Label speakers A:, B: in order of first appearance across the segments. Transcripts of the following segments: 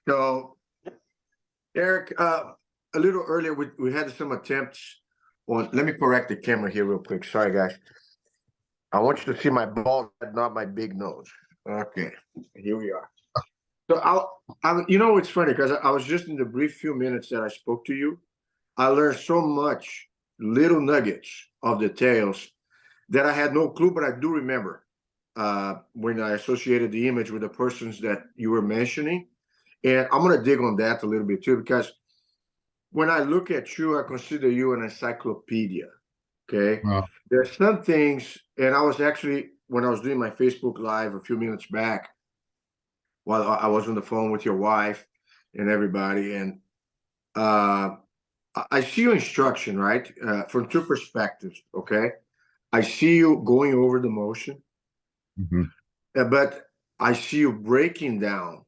A: So, Erik, a little earlier, we had some attempts on. Let me correct the camera here real quick. Sorry, guys. I want you to see my bald head, not my big nose. Okay, here we are. So, you know, it's funny because I was just in the brief few minutes that I spoke to you. I learned so much, little nuggets of details that I had no clue, but I do remember when I associated the image with the persons that you were mentioning. And I'm going to dig on that a little bit too, because when I look at you, I consider you an encyclopedia. Okay.
B: Wow.
A: There's some things, and I was actually, when I was doing my Facebook Live a few minutes back, while I was on the phone with your wife and everybody, and uh, I see your instruction, right? From two perspectives. Okay. I see you going over the motion,
B: Mhm.
A: but I see you breaking down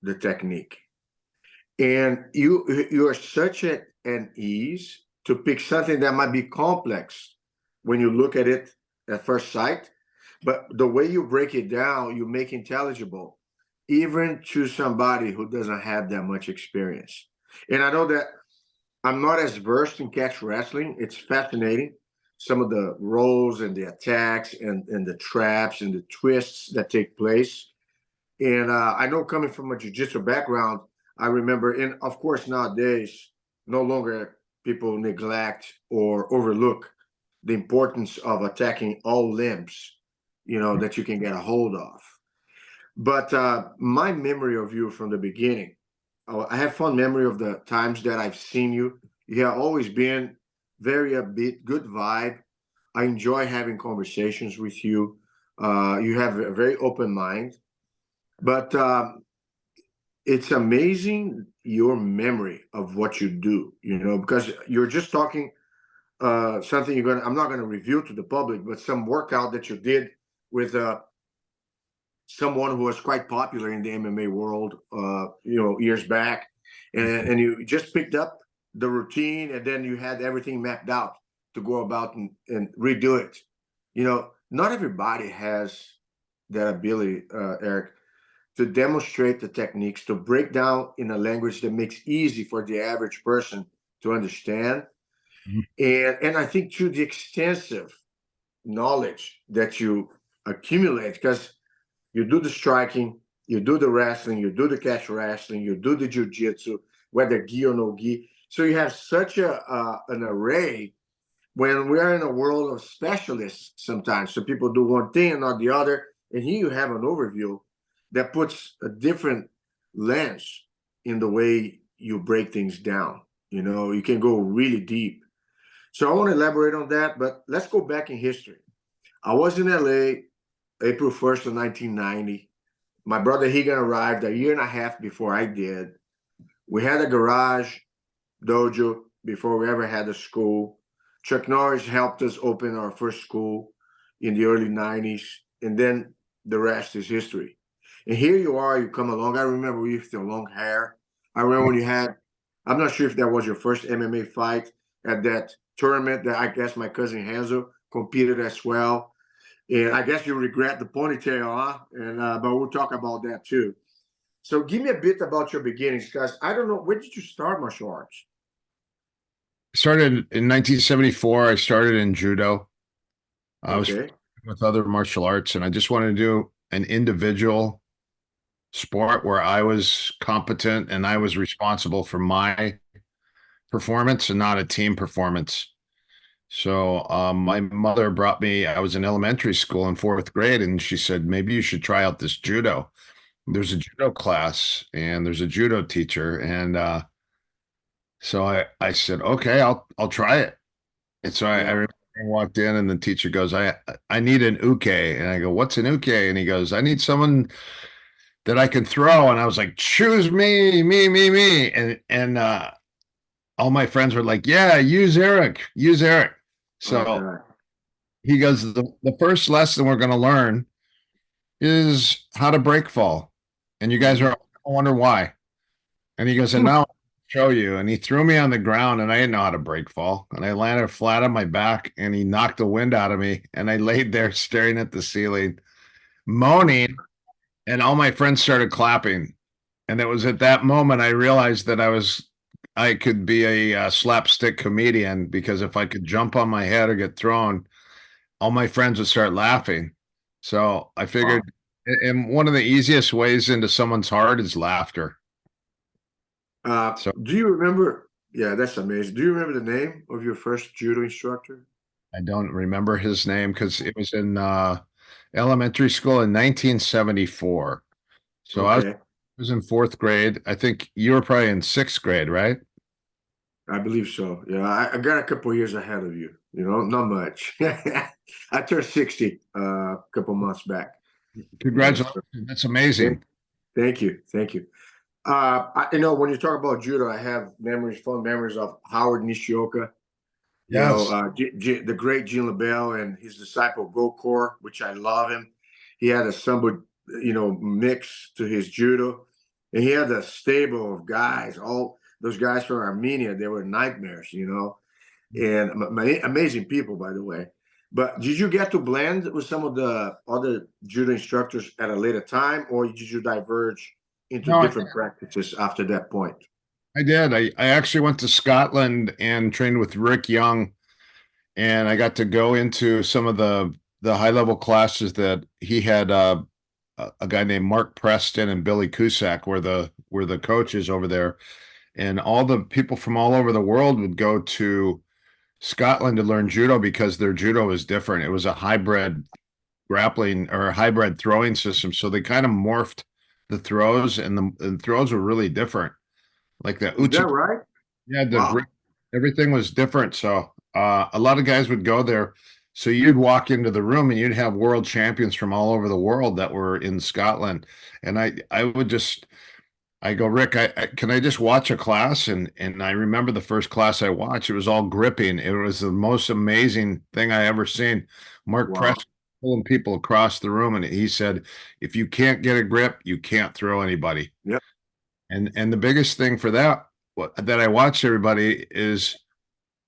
A: the technique. And you are such an ease to pick something that might be complex when you look at it at first sight, but the way you break it down, you make intelligible, even to somebody who doesn't have that much experience. And I know that I'm not as versed in catch wrestling. It's fascinating. Some of the rolls and the attacks and the traps and the twists that take place. And I know coming from a jiu-jitsu background, I remember, and of course nowadays, no longer people neglect or overlook the importance of attacking all limbs, you know, that you can get a hold of. But my memory of you from the beginning, I have fond memory of the times that I've seen you. You have always been very upbeat, good vibe. I enjoy having conversations with you. You have a very open mind, but it's amazing your memory of what you do, you know, because you're just talking something I'm not gonna reveal to the public, but some workout that you did with someone who was quite popular in the MMA world, you know, years back, and you just picked up the routine, and then you had everything mapped out to go about and redo it. You know, not everybody has that ability, Erik, to demonstrate the techniques, to break down in a language that makes easy for the average person to understand.
B: Mhm.
A: And I think to the extensive knowledge that you accumulate, because you do the striking, you do the wrestling, you do the catch wrestling, you do the jiu-jitsu, whether gi or no gi. So you have such an array when we're in a world of specialists sometimes. So people do one thing and not the other. And here you have an overview that puts a different lens in the way you break things down. You know, you can go really deep. So I want to elaborate on that, but let's go back in history. I was in LA April 1st of 1990. My brother Higan arrived a year and a half before I did. We had a garage dojo before we ever had a school. Chuck Norris helped us open our first school in the early 90s, and then the rest is history. And here you are, you come along. I remember you with your long hair. I remember when you had, I'm not sure if that was your first MMA fight at that tournament that I guess my cousin Hanzo competed as well. And I guess you regret the ponytail, huh? And but we'll talk about that too. So give me a bit about your beginnings, because I don't know, when did you start martial arts?
B: Started in 1974. I started in judo. I was
A: Okay.
B: with other martial arts, and I just wanted to do an individual sport where I was competent and I was responsible for my performance and not a team performance. So my mother brought me, I was in elementary school in fourth grade, and she said, maybe you should try out this judo. There's a judo class and there's a judo teacher. And so I said, okay, I'll try it. And so I
A: Yeah.
B: remember I walked in and the teacher goes, I need an uke. And I go, what's an uke? And he goes, I need someone that I can throw. And I was like, choose me. And all my friends were like, yeah, use Erik. So
A: Okay.
B: he goes, the first lesson we're going to learn is how to break fall. And you guys
A: Mhm.
B: are wonder why. And he goes, and now I'll show you. And he threw me on the ground and I didn't know how to break fall. And I landed flat on my back and he knocked the wind out of me. And I laid there staring at the ceiling, moaning. And all my friends started clapping. And it was at that moment I realized that I could be a slapstick comedian, because if I could jump on my head or get thrown, all my friends would start laughing. So I
A: Wow.
B: figured, and one of the easiest ways into someone's heart is laughter. So
A: Do you remember? Yeah, that's amazing. Do you remember the name of your first judo instructor?
B: I don't remember his name because it was in elementary school in 1974. So
A: Okay,
B: was in fourth grade. I think you were probably in sixth grade, right?
A: I believe so. Yeah, I got a couple years ahead of you. You know, not much. I turned 60 a couple months back. You know,
B: Congratulations.
A: so
B: That's
A: thank,
B: amazing.
A: thank you, thank you. When you talk about judo, I have memories, fond memories of Howard Nishioka.
B: Yes.
A: The great Jean LaBelle and his disciple Gokor, which I love him. He had a samba, mix to his judo, and he had a stable of guys. All those guys from Armenia, they were nightmares, and amazing people, by the way. But did you get to blend with some of the other judo instructors at a later time, or did you diverge into
B: No,
A: different practices after that point?
B: I did. I actually went to Scotland and trained with Rick Young, and I got to go into some of the high level classes that he had. A guy named Mark Preston and Billy Cusack were the coaches over there, and all the people from all over the world would go to Scotland to learn judo because their judo was different. It was a hybrid grappling or a hybrid throwing system, so they kind of morphed the throws, and the throws were really different. Like the
A: Is
B: uchi,
A: that right?
B: yeah, the grip,
A: Wow.
B: everything was different. So a lot of guys would go there. So you'd walk into the room and you'd have world champions from all over the world that were in Scotland, and I would just I go, Rick, can I just watch a class? And I remember the first class I watched, it was all gripping. It was the most amazing thing I ever seen. Mark
A: Wow.
B: Press pulling people across the room, and he said, if you can't get a grip, you can't throw anybody.
A: Yep.
B: And the biggest thing for that that I watched everybody is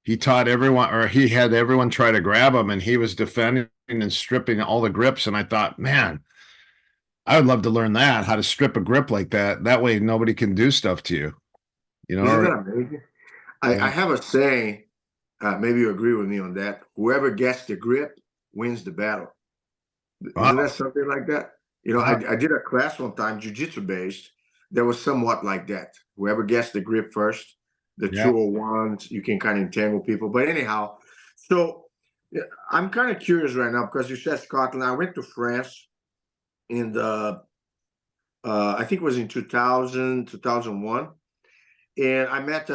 B: he taught everyone, or he had everyone try to grab him, and he was defending and stripping all the grips. And I thought, man, I would love to learn that, how to strip a grip like that. That way nobody can do stuff to you, you know,
A: Isn't
B: or
A: that amazing? I
B: yeah.
A: have a saying, maybe you agree with me on that. Whoever gets the grip wins the battle. Isn't that
B: Wow.
A: something like that?
B: Yeah.
A: I did a class one time, jiu-jitsu based, that was somewhat like that. Whoever gets the grip first, the
B: Yeah.
A: 201s, you can kind of entangle people. But anyhow, so yeah, I'm kind of curious right now because you said Scotland. I went to France in I think it was in 2000, 2001. And I met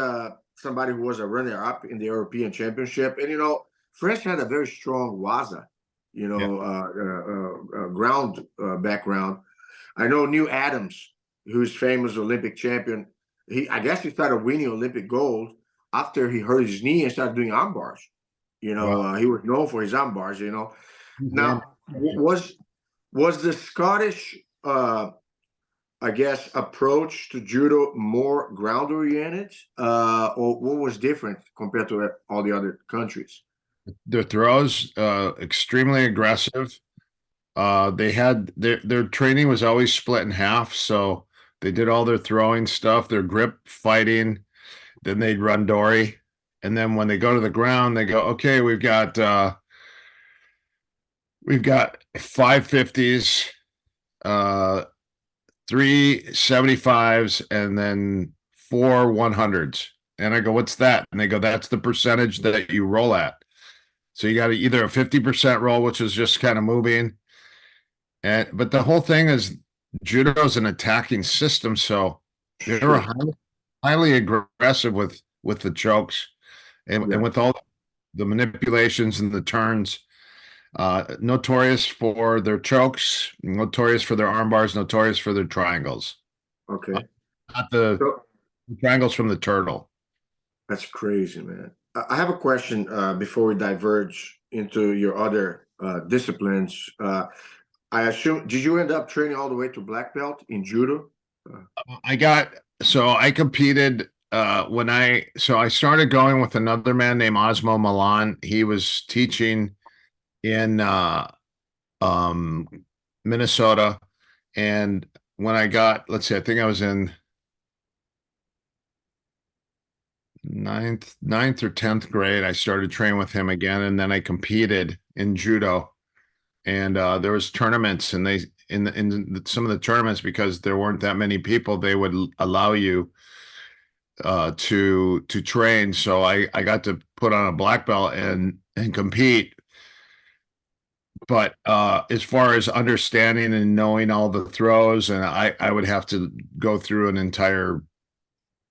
A: somebody who was a runner-up in the European Championship. And France had a very strong Waza,
B: Yeah.
A: ground background. I know Neil Adams, who's famous Olympic champion. I guess he started winning Olympic gold after he hurt his knee and started doing arm bars.
B: Well,
A: He was known for his arm bars.
B: he's
A: Now, was the Scottish I guess, approach to judo more ground oriented, or what was different compared to all the other countries?
B: their throws extremely aggressive. They had their training was always split in half, so they did all their throwing stuff, their grip fighting, then they'd run dory. And then when they go to the ground, they go, okay, we've got 550s, uh 375s, and then 4 100s. And I go, what's that? And they go, that's the percentage that you roll at. So you got either a 50% roll, which is just kind of moving. But the whole thing is judo is an attacking system. So they were
A: Sure.
B: highly aggressive with the chokes and
A: Yeah.
B: with all the manipulations and the turns. Notorious for their chokes, notorious for their arm bars, notorious for their triangles. Uh,
A: Okay.
B: Not the
A: So
B: triangles from the turtle.
A: that's crazy, man. I have a question before we diverge into your other disciplines. I assume, did you end up training all the way to black belt in judo? Uh,
B: I competed I started going with another man named Osmo Milan. He was teaching in um Minnesota, and when I got, let's see, I think I was in ninth or 10th grade. I started training with him again, and then I competed in judo. And there was tournaments, and they in some of the tournaments, because there weren't that many people, they would allow you to train. So I got to put on a black belt and compete. But as far as understanding and knowing all the throws, and I would have to go through an entire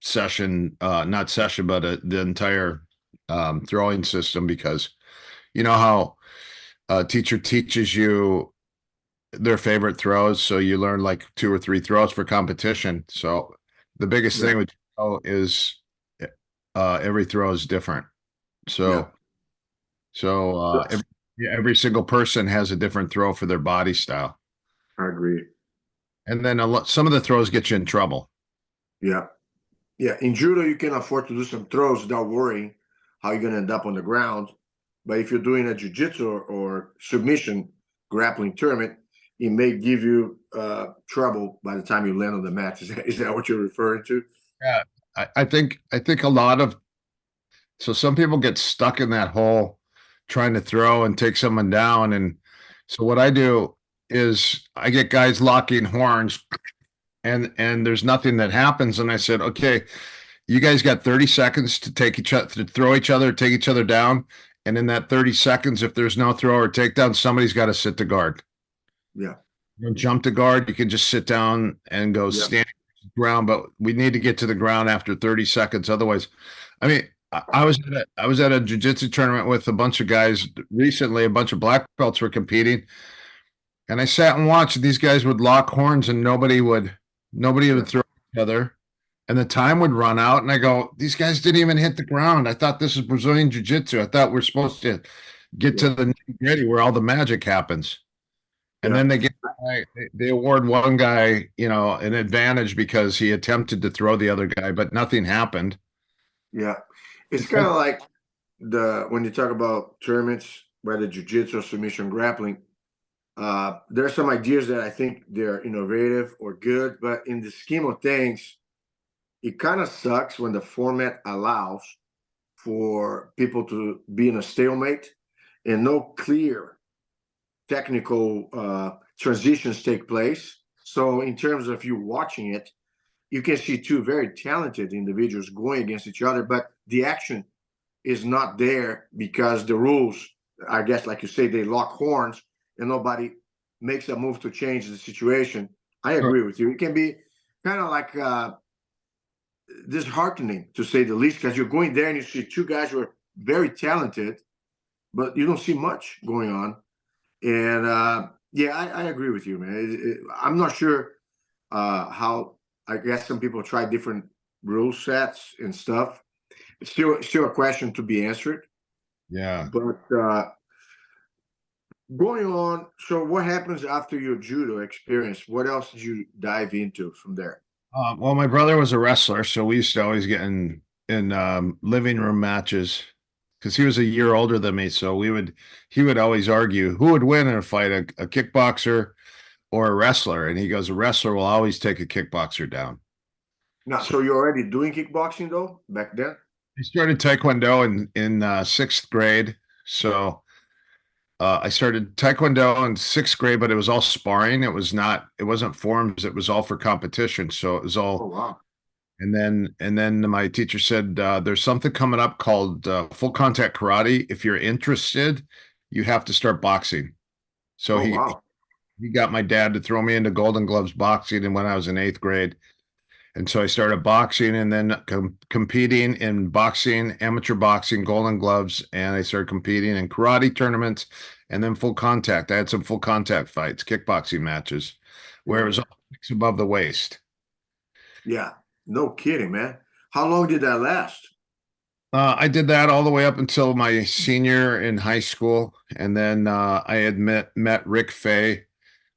B: session, not session, but the entire throwing system, because you know how a teacher teaches you their favorite throws, so you learn like 2 or 3 throws for competition. So the biggest
A: Yeah.
B: thing with judo is every throw is different.
A: Yeah.
B: So every single person has a different throw for their body style,
A: I agree.
B: and then some of the throws get you in trouble.
A: Yeah. Yeah. In judo, you can afford to do some throws without worrying how you're going to end up on the ground. But if you're doing a jiu-jitsu or submission grappling tournament, it may give you trouble by the time you land on the mat. Is that what you're referring to?
B: Yeah, I think a lot of, so some people get stuck in that hole trying to throw and take someone down. And so what I do is I get guys locking horns, and there's nothing that happens. And I said, okay, you guys got 30 seconds to take each other, to throw each other, take each other down. And in that 30 seconds, if there's no throw or takedown, somebody's got to sit to guard.
A: Yeah.
B: You don't jump to guard. You can just sit down and go
A: Yeah.
B: stand ground, but we need to get to the ground after 30 seconds. Otherwise, I mean, I was at a jiu-jitsu tournament with a bunch of guys recently. A bunch of black belts were competing, and I sat and watched. These guys would lock horns, and nobody
A: Yeah.
B: would throw each other, and the time would run out. And I go, these guys didn't even hit the ground. I thought this is Brazilian Jiu-Jitsu. I thought we're supposed to get
A: Yeah.
B: to the nitty-gritty where all the magic happens. And
A: Yeah.
B: then they award one guy, an advantage because he attempted to throw the other guy, but nothing happened.
A: Yeah. It's kind of like when you talk about tournaments, whether jiu-jitsu or submission grappling, there are some ideas that I think they're innovative or good, but in the scheme of things, it kind of sucks when the format allows for people to be in a stalemate and no clear technical transitions take place. So in terms of you watching it, you can see two very talented individuals going against each other, but the action is not there because the rules, I guess, like you say, they lock horns and nobody makes a move to change the situation. I agree with you. It can be kind of like disheartening, to say the least, because you're going there and you see two guys who are very talented, but you don't see much going on. And yeah, I agree with you, man. I'm not sure how. I guess some people try different rule sets and stuff. It's still a question to be answered.
B: Yeah.
A: But going on, so what happens after your judo experience? What else did you dive into from there?
B: Well, my brother was a wrestler, so we used to always get in living room matches because he was a year older than me. So he would always argue who would win in a fight, a kickboxer or a wrestler. And he goes, a wrestler will always take a kickboxer down.
A: Now, so you're already doing kickboxing though back then?
B: I started Taekwondo in 6th grade. So I started Taekwondo in 6th grade, but it was all sparring. It wasn't forms. It was all for competition. So it was
A: Oh
B: all,
A: wow.
B: and then my teacher said, there's something coming up called full contact karate. If you're interested, you have to start boxing. So
A: Oh wow.
B: he got my dad to throw me into Golden Gloves boxing, and when I was in 8th grade. And so I started boxing and then competing in boxing, amateur boxing, Golden Gloves, and I started competing in karate tournaments and then full contact. I had some full contact fights, kickboxing matches, where it was
A: Yeah.
B: all 6 above the waist.
A: Yeah. No kidding, man. How long did that last?
B: I did that all the way up until my senior in high school, and then I had met Rick Fay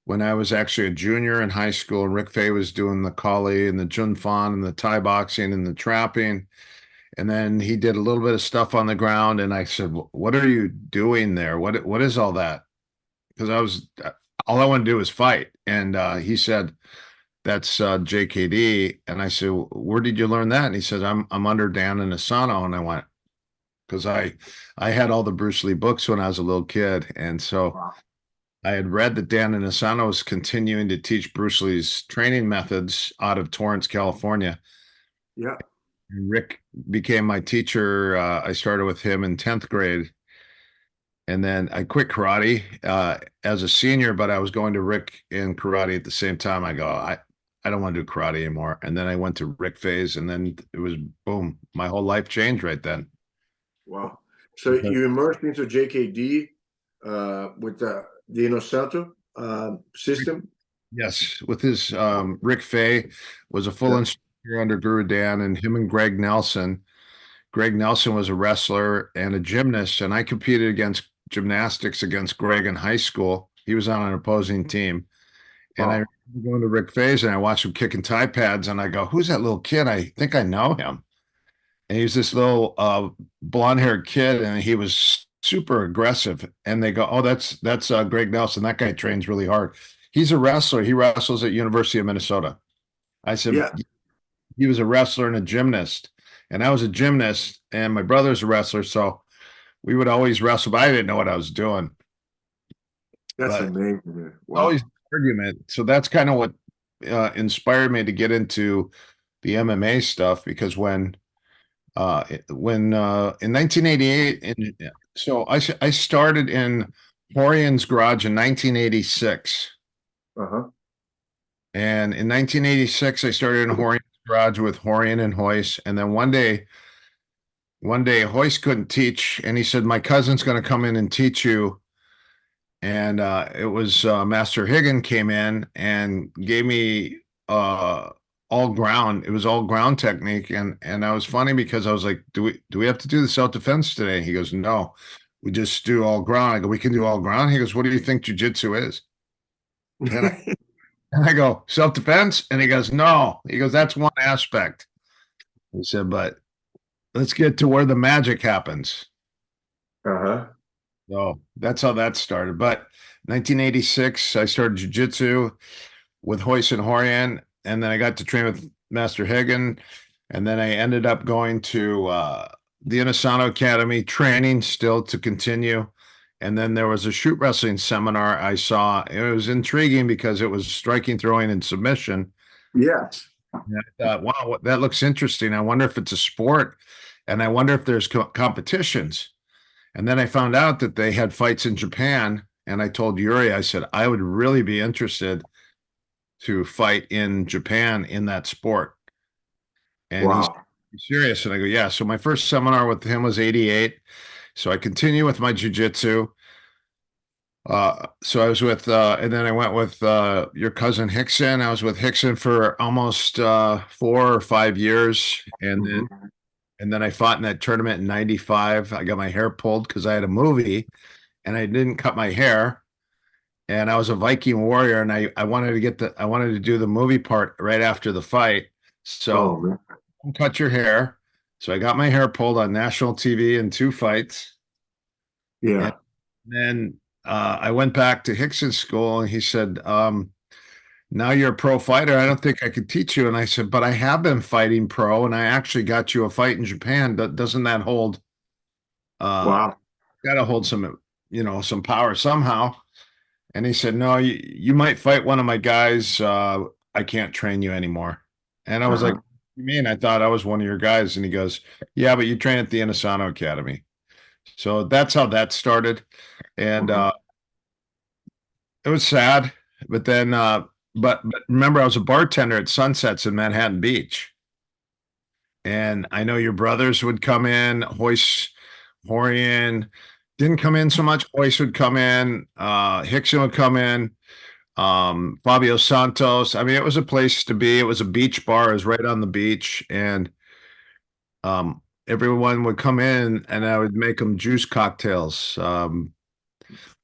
B: when I was actually a junior in high school. Rick Fay was doing the Kali and the Jun Fan and the Thai boxing and the trapping. And then he did a little bit of stuff on the ground. And I said, what are you doing there? What is all that? Because all I want to do is fight. And he said, that's JKD. And I said, where did you learn that? And he said, I'm under Dan Inosanto. And I went, because I had all the Bruce Lee books when I was a little kid. And so
A: Wow.
B: I had read that Dan Inosanto was continuing to teach Bruce Lee's training methods out of Torrance, California.
A: Yeah.
B: Rick became my teacher. I started with him in 10th grade. And then I quit karate as a senior, but I was going to Rick in karate at the same time. I go, I don't want to do karate anymore. And then I went to Rick phase, and then it was boom. My whole life changed right then.
A: Wow. So you immersed into JKD with the Inosanto system?
B: Yes, with his Rick Fay was a full
A: Yeah.
B: instructor under Guru Dan, and him and Greg Nelson. Greg Nelson was a wrestler and a gymnast, and I competed against gymnastics against Greg in high school. He was on an opposing team. And I
A: Wow.
B: remember going to Rick Faye's and I watched him kicking Thai pads, and I go, who's that little kid? I think I know him. And he's this little blonde-haired kid, and he was super aggressive. And they go, oh, that's Greg Nelson. That guy trains really hard. He's a wrestler. He wrestles at University of Minnesota. I said,
A: Yeah.
B: he was a wrestler and a gymnast. And I was a gymnast, and my brother's a wrestler. So we would always wrestle, but I didn't know what I was doing.
A: That's
B: But
A: amazing, man.
B: always
A: Wow.
B: argument. So that's kind of what inspired me to get into the MMA stuff, because when in 1988, so I started in Horian's garage in 1986.
A: Uh-huh.
B: And in 1986, I started in Horian's garage with Horian and Hoist. And then one day Hoist couldn't teach, and he said, my cousin's going to come in and teach you. And it was Master Higgin came in and gave me all ground. It was all ground technique, and I was funny because I was like, do we have to do the self defense today? He goes, no, we just do all ground. I go, we can do all ground. He goes, what do you think jiu-jitsu is? And I, and I go, self defense, and he goes, no. He goes, that's one aspect. He said, but let's get to where the magic happens.
A: Uh-huh.
B: So that's how that started. But 1986, I started jiu-jitsu with Hoist and Horian, and then I got to train with Master Hagen, and then I ended up going to the Inosanto Academy, training still to continue. And then there was a shoot wrestling seminar I saw. It was intriguing because it was striking, throwing, and submission.
A: Yes.
B: And I thought, wow, that looks interesting. I wonder if it's a sport, and I wonder if there's competitions. And then I found out that they had fights in Japan. And I told Yuri, I said, I would really be interested to fight in Japan in that sport. And he's
A: Wow.
B: serious. And I go, yeah. So my first seminar with him was 88. So I continue with my jujitsu. So I was with, and then I went with your cousin Hickson. I was with Hickson for almost 4 or 5 years.
A: Mhm.
B: And then I fought in that tournament in 95. I got my hair pulled because I had a movie and I didn't cut my hair. And I was a Viking warrior, and I wanted to I wanted to do the movie part right after the fight.
A: Oh,
B: So
A: man.
B: cut your hair. So I got my hair pulled on national TV in 2 fights. And
A: Yeah.
B: then I went back to Hickson's school, and he said, now you're a pro fighter. I don't think I could teach you. And I said, but I have been fighting pro, and I actually got you a fight in Japan. Doesn't that hold,
A: Wow.
B: got to hold some, some power somehow? And he said, no, you might fight one of my guys. I can't train you anymore. And I was like,
A: Uh-huh.
B: what do you mean? I thought I was one of your guys. And he goes, yeah, but you train at the Inosanto Academy. So that's how that started. And
A: Mhm.
B: it was sad. But then, but remember, I was a bartender at Sunsets in Manhattan Beach. And I know your brothers would come in, Hoist, Horian, didn't come in so much. Hoist would come in, Hickson would come in, Fabio Santos. I mean, it was a place to be. It was a beach bar. It was right on the beach, and everyone would come in, and I would make them juice cocktails,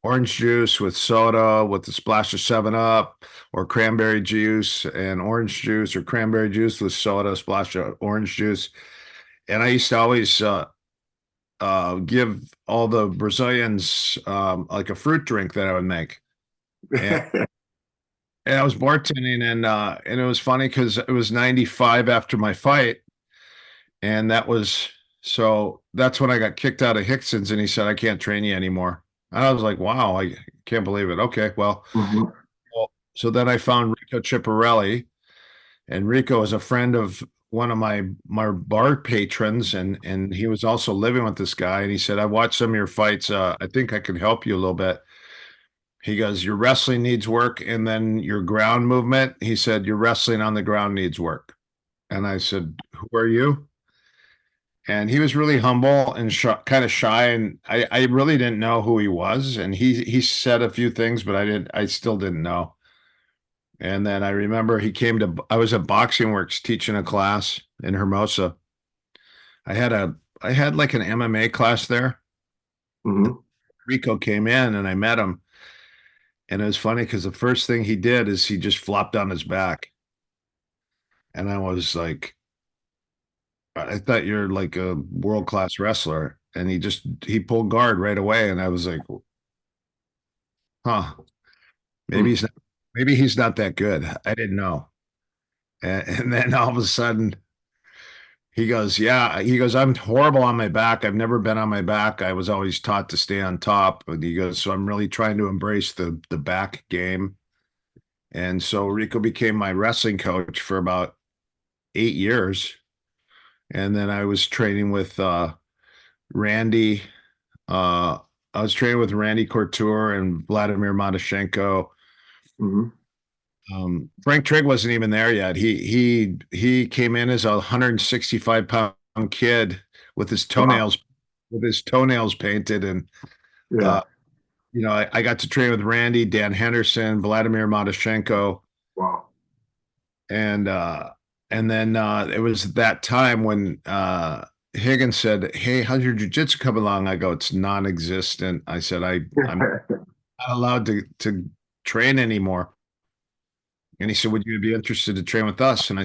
B: orange juice with soda with a splash of 7 Up, or cranberry juice and orange juice, or cranberry juice with soda, splash of orange juice. And I used to always give all the Brazilians like a fruit drink that I would make. And and I was bartending, and it was funny because it was 95 after my fight, and that's when I got kicked out of Hickson's, and he said I can't train you anymore. And I was like, wow, I can't believe it. Okay,
A: Mhm.
B: well, so then I found Rico Chiparelli, and Rico is a friend of one of my bar patrons, and he was also living with this guy, and he said, I watched some of your fights. I think I can help you a little bit. He goes, your wrestling needs work, and then your ground movement. He said, your wrestling on the ground needs work. And I said, who are you? And he was really humble and kind of shy, and I really didn't know who he was. And he said a few things, but I still didn't know. And then I remember I was at Boxing Works teaching a class in Hermosa. I had like an MMA class there.
A: Mhm.
B: Rico came in and I met him. And it was funny because the first thing he did is he just flopped on his back. And I was like, I thought you're like a world-class wrestler. And he pulled guard right away. And I was like, huh, maybe
A: Mhm.
B: he's not, maybe he's not that good. I didn't know. And then all of a sudden he goes, yeah, he goes, I'm horrible on my back. I've never been on my back. I was always taught to stay on top. And he goes, so I'm really trying to embrace the back game. And so Rico became my wrestling coach for about 8 years. And then I was training with Randy. Uh, I was training with Randy Couture and Vladimir Matyshenko.
A: Mhm.
B: Frank Trigg wasn't even there yet. He came in as a 165-pound kid with his
A: Wow.
B: toenails painted, and
A: Yeah.
B: uh, I got to train with Randy, Dan Henderson, Vladimir Matyshenko,
A: Wow.
B: and uh, and then it was that time when Higgins said, "Hey, how's your jiu-jitsu coming along?" I go, "It's non-existent." I said, I'm not allowed to train anymore." And he said, "Would you be interested to train with us?" And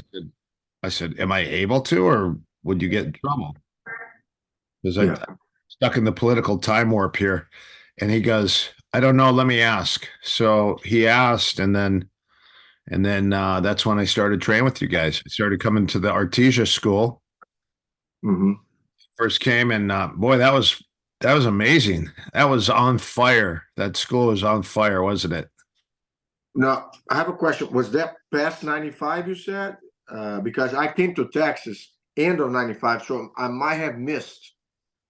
B: I said, "Am I able to, or would you get in trouble?" Because I'm
A: Yeah.
B: stuck in the political time warp here. And he goes, "I don't know. Let me ask." So he asked, and then that's when I started training with you guys. I started coming to the Artesia school.
A: Mhm.
B: First came, and boy, that was amazing. That was on fire. That school was on fire, wasn't it?
A: Now, I have a question. Was that past 95 you said? Because I came to Texas end of 95, so I might have missed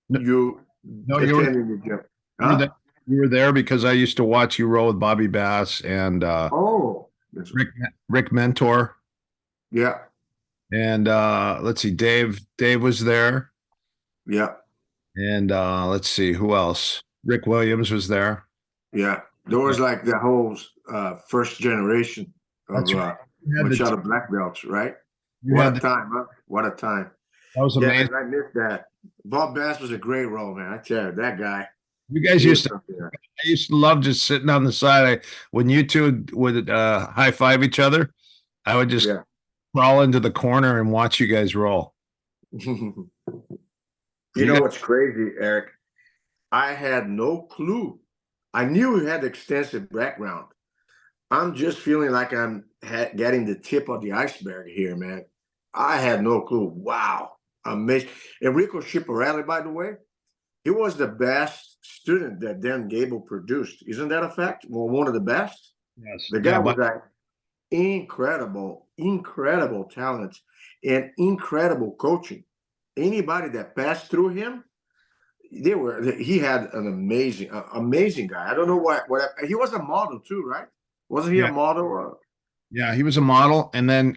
B: No,
A: you
B: no,
A: attending the gym.
B: you were
A: Huh?
B: there. You were there because I used to watch you roll with Bobby Bass and
A: Oh,
B: Rick Mentor,
A: yeah,
B: and let's see, Dave was there,
A: yeah,
B: and let's see who else. Rick Williams was there.
A: yeah. There
B: Yeah,
A: was like the whole first generation
B: that's
A: of
B: right. You had the
A: Machado black belts, right?
B: you
A: What
B: had
A: a
B: the
A: time, huh? What a time.
B: that was
A: Yeah,
B: amazing.
A: man, I missed that. Bob Bass was a great role, man. I tell you, that guy,
B: You guys
A: he was
B: used to
A: something else.
B: I used to love just sitting on the side. When you two would high five each other, I would just
A: Yeah.
B: crawl into the corner and watch you guys roll.
A: You
B: You
A: know
B: guys,
A: what's crazy, Eric? I had no clue. I knew he had extensive background. I'm just feeling like I'm getting the tip of the iceberg here, man. I had no clue. Wow. Amazing. Enrico Schiaparelli, by the way, he was the best student that Dan Gable produced. Isn't that a fact? Well, one of the best.
B: yes,
A: The guy
B: yeah,
A: was
B: but
A: like incredible, incredible talent and incredible coaching. Anybody that passed through him, he had an amazing guy. I don't know what he was a model too, right? Wasn't he a
B: yeah,
A: model? Or,
B: yeah, he was a model, and then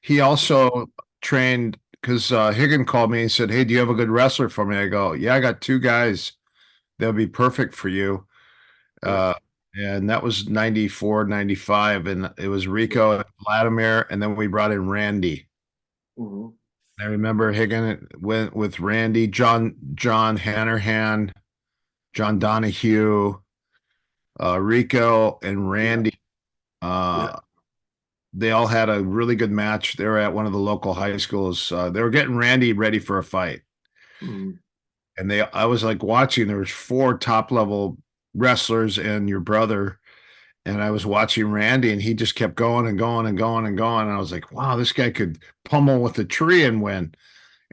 B: he also trained because Higgin called me and said, "Hey, do you have a good wrestler for me?" I go, "Yeah, I got two guys that would be perfect for you."
A: yeah.
B: Uh, and that was 94, 95, and it was Rico and Vladimir, and then we brought in Randy.
A: Mhm.
B: I remember Higgin went with Randy, John Hannerhan, John Donahue, Rico, and
A: Yeah,
B: Randy.
A: yeah.
B: Uh, they all had a really good match. They were at one of the local high schools. They were getting Randy ready for a fight,
A: Mhm.
B: and I was like watching. There was four top level wrestlers and your brother, and I was watching Randy, and he just kept going and going and going and going. And I was like, wow, this guy could pummel with a tree and win.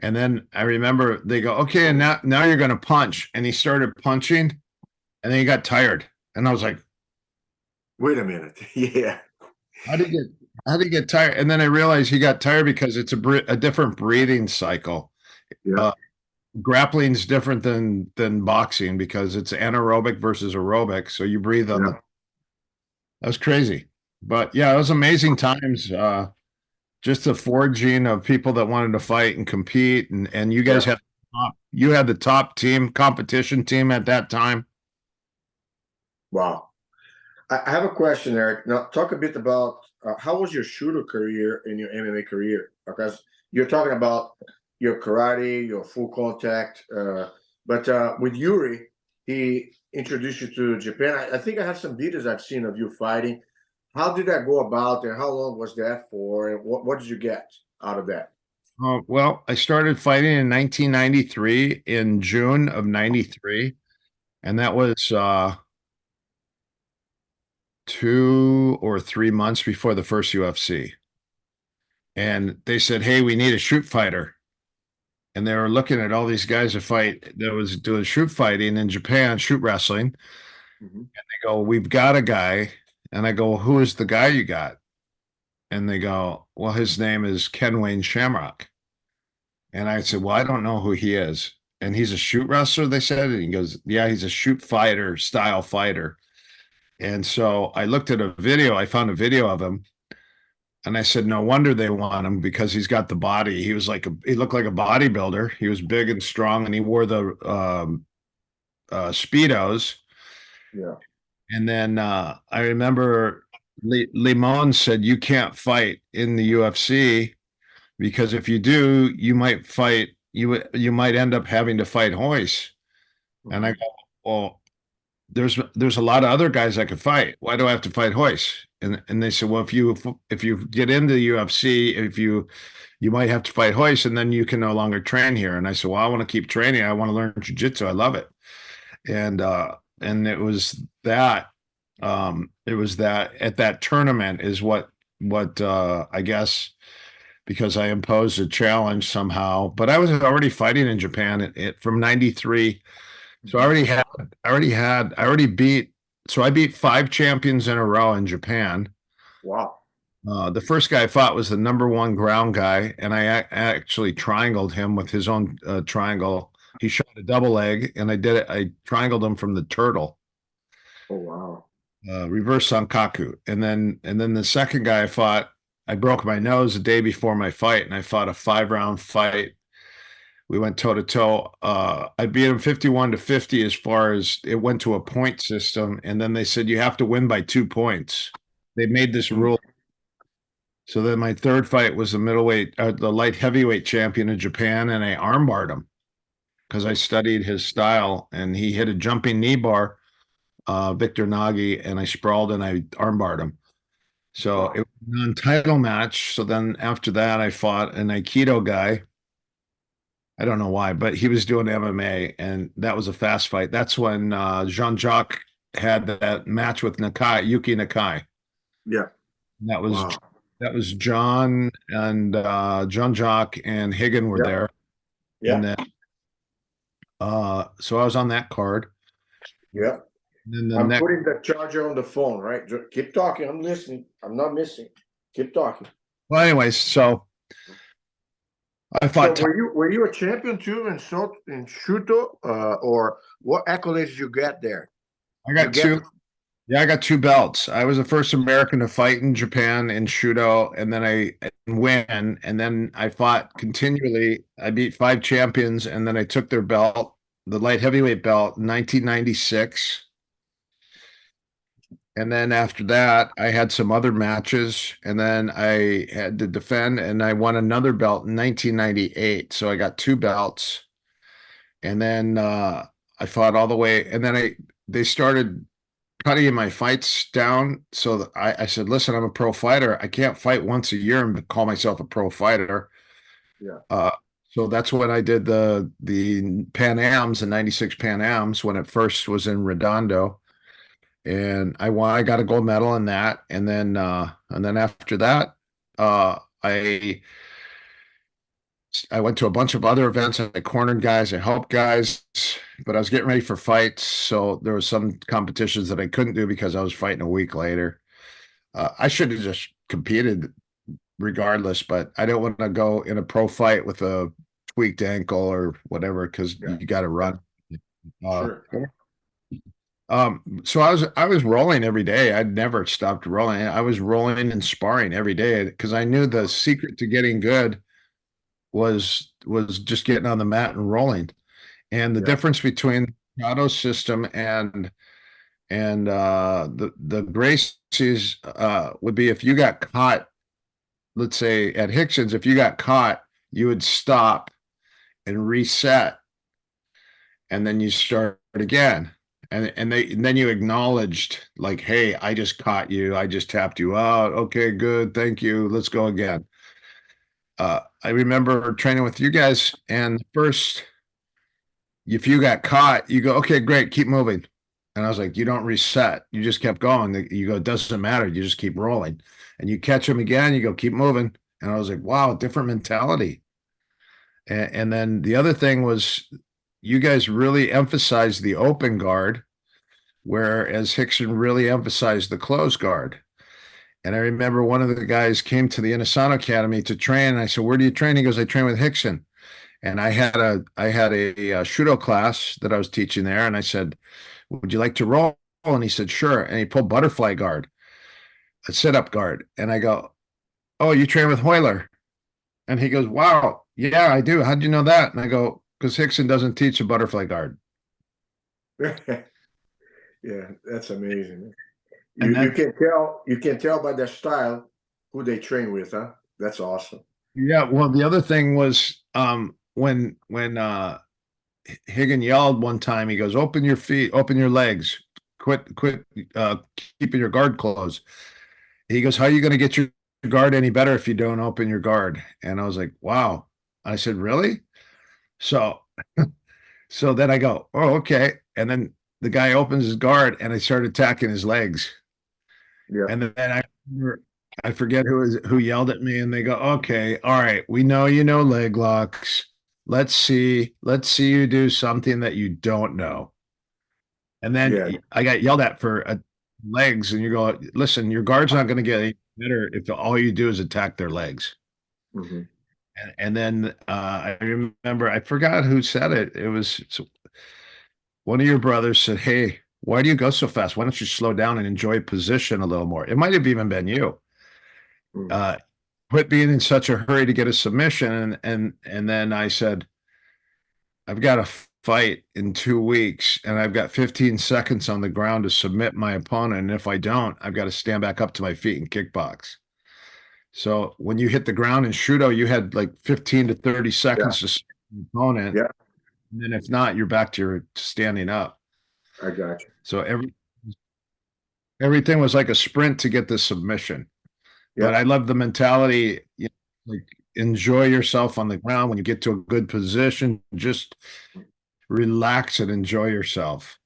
B: And then I remember they go, okay, and now you're going to punch. And he started punching, and then he got tired. And I was like,
A: Wait a minute. Yeah.
B: how did he get tired? And then I realized he got tired because it's a different breathing cycle.
A: Yeah.
B: Uh, grappling's different than boxing because it's anaerobic versus aerobic. So you breathe on
A: Yeah.
B: that was crazy. But yeah, it was amazing times. Just the forging of people that wanted to fight and compete, and you guys
A: Yeah.
B: had the top team competition team at that time.
A: Wow. I have a question, Eric. Now, talk a bit about how was your shooter career and your MMA career? Because you're talking about your karate, your full contact, but with Yuri, he introduced you to Japan. I think I have some videos I've seen of you fighting. How did that go about, and how long was that for, and what did you get out of that?
B: Well, I started fighting in 1993 in June of 93, and that was 2 or 3 months before the first UFC. And they said, "Hey, we need a shoot fighter." And they were looking at all these guys that was doing shoot fighting in Japan, shoot wrestling.
A: Mm-hmm.
B: They go, "We've got a guy." And I go, "Who is the guy you got?" And they go, "Well, his name is Ken Wayne Shamrock." And I said, "Well, I don't know who he is." And he's a shoot wrestler, they said. And he goes, "Yeah, he's a shoot fighter, style fighter." And so I looked at a video, I found a video of him. And I said, no wonder they want him because he's got the body. He looked like a bodybuilder. He was big and strong, and he wore the Speedos.
A: Yeah.
B: And then I remember Limon said, you can't fight in the UFC because if you do, you might end up having to fight Hoist. And I
A: Mm-hmm.
B: go, well, there's a lot of other guys I could fight. Why do I have to fight Hoist? And they said, well, if you get into the UFC, if you might have to fight Hoist, and then you can no longer train here. And I said, well, I want to keep training. I want to learn jiu-jitsu. I love it. And it was that at that tournament is what I guess because I imposed a challenge somehow. But I was already fighting in Japan from '93. So I already beat, so I beat 5 champions in a row in Japan.
A: Wow.
B: The first guy I fought was the #1 ground guy, and I actually triangled him with his own triangle. He shot a double leg, and I did it. I triangled him from the turtle,
A: Oh, wow.
B: reverse sankaku. And then the second guy I fought, I broke my nose the day before my fight, and I fought a 5-round fight. We went toe to toe. I beat him 51-50 as far as it went to a point system. And then they said, you have to win by 2 points. They made this rule. So then my third fight was the light heavyweight champion of Japan. And I armbarred him because I studied his style. And he hit a jumping knee bar, Victor Nagi, and I sprawled and I armbarred him. So
A: Wow.
B: it was a non-title match. So then after that, I fought an Aikido guy. I don't know why, but he was doing MMA, and that was a fast fight. That's when Jean-Jacques had that match with Yuki Nakai.
A: Yeah.
B: That was
A: Wow.
B: that was John and Jean-Jacques and Higgin were
A: Yeah.
B: there,
A: Yeah.
B: and then so I was on that card.
A: Yeah.
B: And then the
A: I'm
B: next,
A: putting the charger on the phone, right? Keep talking. I'm listening. I'm not missing. Keep talking.
B: well, anyways, so I
A: So
B: fought.
A: were you a champion too in Shooto, or what accolades did you get there?
B: I
A: You
B: got
A: get
B: two. Yeah, I got 2 belts. I was the first American to fight in Japan in Shooto, and then I win. And then I fought continually. I beat 5 champions, and then I took their belt, the light heavyweight belt, in 1996. And then after that, I had some other matches, and then I had to defend, and I won another belt in 1998. So I got 2 belts, and then I fought all the way, and then they started cutting my fights down. So I said, listen, I'm a pro fighter. I can't fight once a year and call myself a pro fighter.
A: Yeah.
B: Uh, so that's when I did the Pan Ams, the '96 Pan Ams, when it first was in Redondo. and I got a gold medal in that. And then after that, I went to a bunch of other events. I cornered guys, I helped guys, but I was getting ready for fights. So there was some competitions that I couldn't do because I was fighting a week later. I should have just competed regardless, but I don't want to go in a pro fight with a tweaked ankle or whatever because
A: Yeah.
B: you got to run.
A: Sure.
B: So I was rolling every day. I'd never stopped rolling. I was rolling and sparring every day because I knew the secret to getting good was just getting on the mat and rolling. And the difference between Machado system and the Gracie's would be if you got caught, let's say at Hickson's, if you got caught, you would stop and reset, and then you start again. And then you acknowledged like, hey, I just caught you, I just tapped you out. Okay, good, thank you. Let's go again. I remember training with you guys, and first, if you got caught, you go, okay, great, keep moving. And I was like, you don't reset. You just kept going. You go, it doesn't matter. You just keep rolling. And you catch them again, you go, keep moving. And I was like, wow, different mentality. And then the other thing was you guys really emphasized the open guard, whereas Hickson really emphasized the closed guard. And I remember one of the guys came to the Inosanto Academy to train. And I said, where do you train? He goes, I train with Hickson. And I had a Shooto class that I was teaching there. And I said, would you like to roll? And he said, sure. And he pulled butterfly guard, a sit-up guard. And I go, oh, you train with Hoyler? And he goes, wow, yeah, I do. How'd you know that? And I go, because Hickson doesn't teach a butterfly guard.
A: Yeah, that's amazing.
B: And
A: You can tell by their style who they train with, huh? That's awesome.
B: yeah, well, the other thing was when Higgin yelled one time, he goes, open your feet, open your legs, quit keeping your guard closed. He goes, how are you going to get your guard any better if you don't open your guard? And I was like, wow. I said, really? So so then I go, oh, okay. And then the guy opens his guard and I start attacking his legs.
A: Yeah.
B: And then I forget who yelled at me, and they go, okay, all right, we know you know leg locks. Let's see you do something that you don't know. And then
A: Yeah.
B: I got yelled at for legs, and you go, listen, your guard's not going to get any better if all you do is attack their legs.
A: Mm-hmm.
B: And then I remember, I forgot who said it. It was one of your brothers said, hey, why do you go so fast? Why don't you slow down and enjoy position a little more? It might have even been you.
A: Mm-hmm.
B: Quit being in such a hurry to get a submission. And then I said, I've got a fight in 2 weeks and I've got 15 seconds on the ground to submit my opponent. And if I don't, I've got to stand back up to my feet and kickbox. So when you hit the ground in Shooto, you had like 15 to 30 seconds to submit your opponent.
A: Yeah,
B: And then if not, you're back to your standing up.
A: I got you.
B: So everything was like a sprint to get the submission. But
A: Yeah.
B: I love the mentality, like enjoy yourself on the ground. When you get to a good position, just relax and enjoy yourself.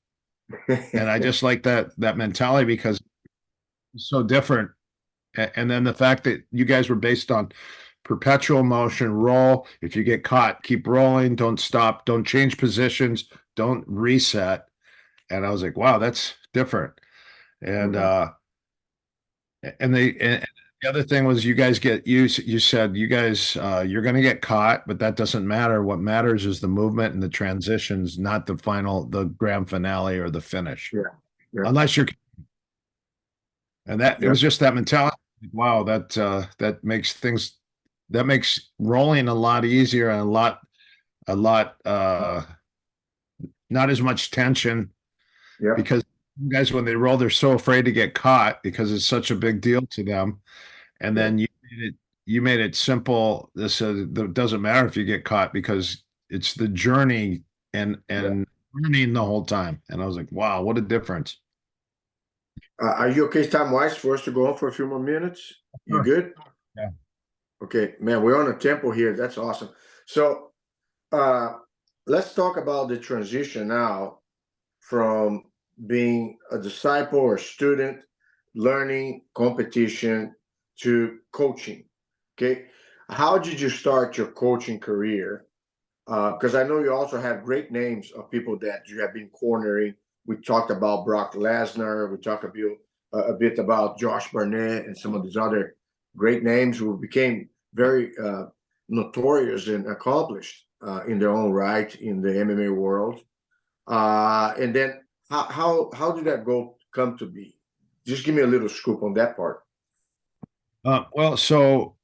B: And I just like that mentality because it's so different. And then the fact that you guys were based on perpetual motion, roll. If you get caught, keep rolling, don't stop, don't change positions, don't reset. And I was like, wow, that's different. And and the other thing was you guys you said you guys you're going to get caught, but that doesn't matter. What matters is the movement and the transitions, not the grand finale or the finish.
A: Yeah. Yeah.
B: Unless you're, and that it
A: Yeah.
B: was just that mentality. Wow, that makes rolling a lot easier and a lot not as much tension
A: Yeah.
B: because you guys when they roll they're so afraid to get caught because it's such a big deal to them. And
A: Yeah.
B: then you made it simple. This it doesn't matter if you get caught because it's the journey and learning the whole time. And I was like, wow, what a difference.
A: Are you okay time wise for us to go on for a few more minutes? You
B: Sure.
A: good?
B: Yeah.
A: Okay, man, we're on a tempo here. That's awesome. So let's talk about the transition now from being a disciple or student, learning, competition, to coaching. Okay. How did you start your coaching career? Because I know you also have great names of people that you have been cornering. We talked about Brock Lesnar. We talked a bit about Josh Barnett and some of these other great names who became very notorious and accomplished in their own right in the MMA world. And then how did that come to be? Just give me a little scoop on that part.
B: Well, so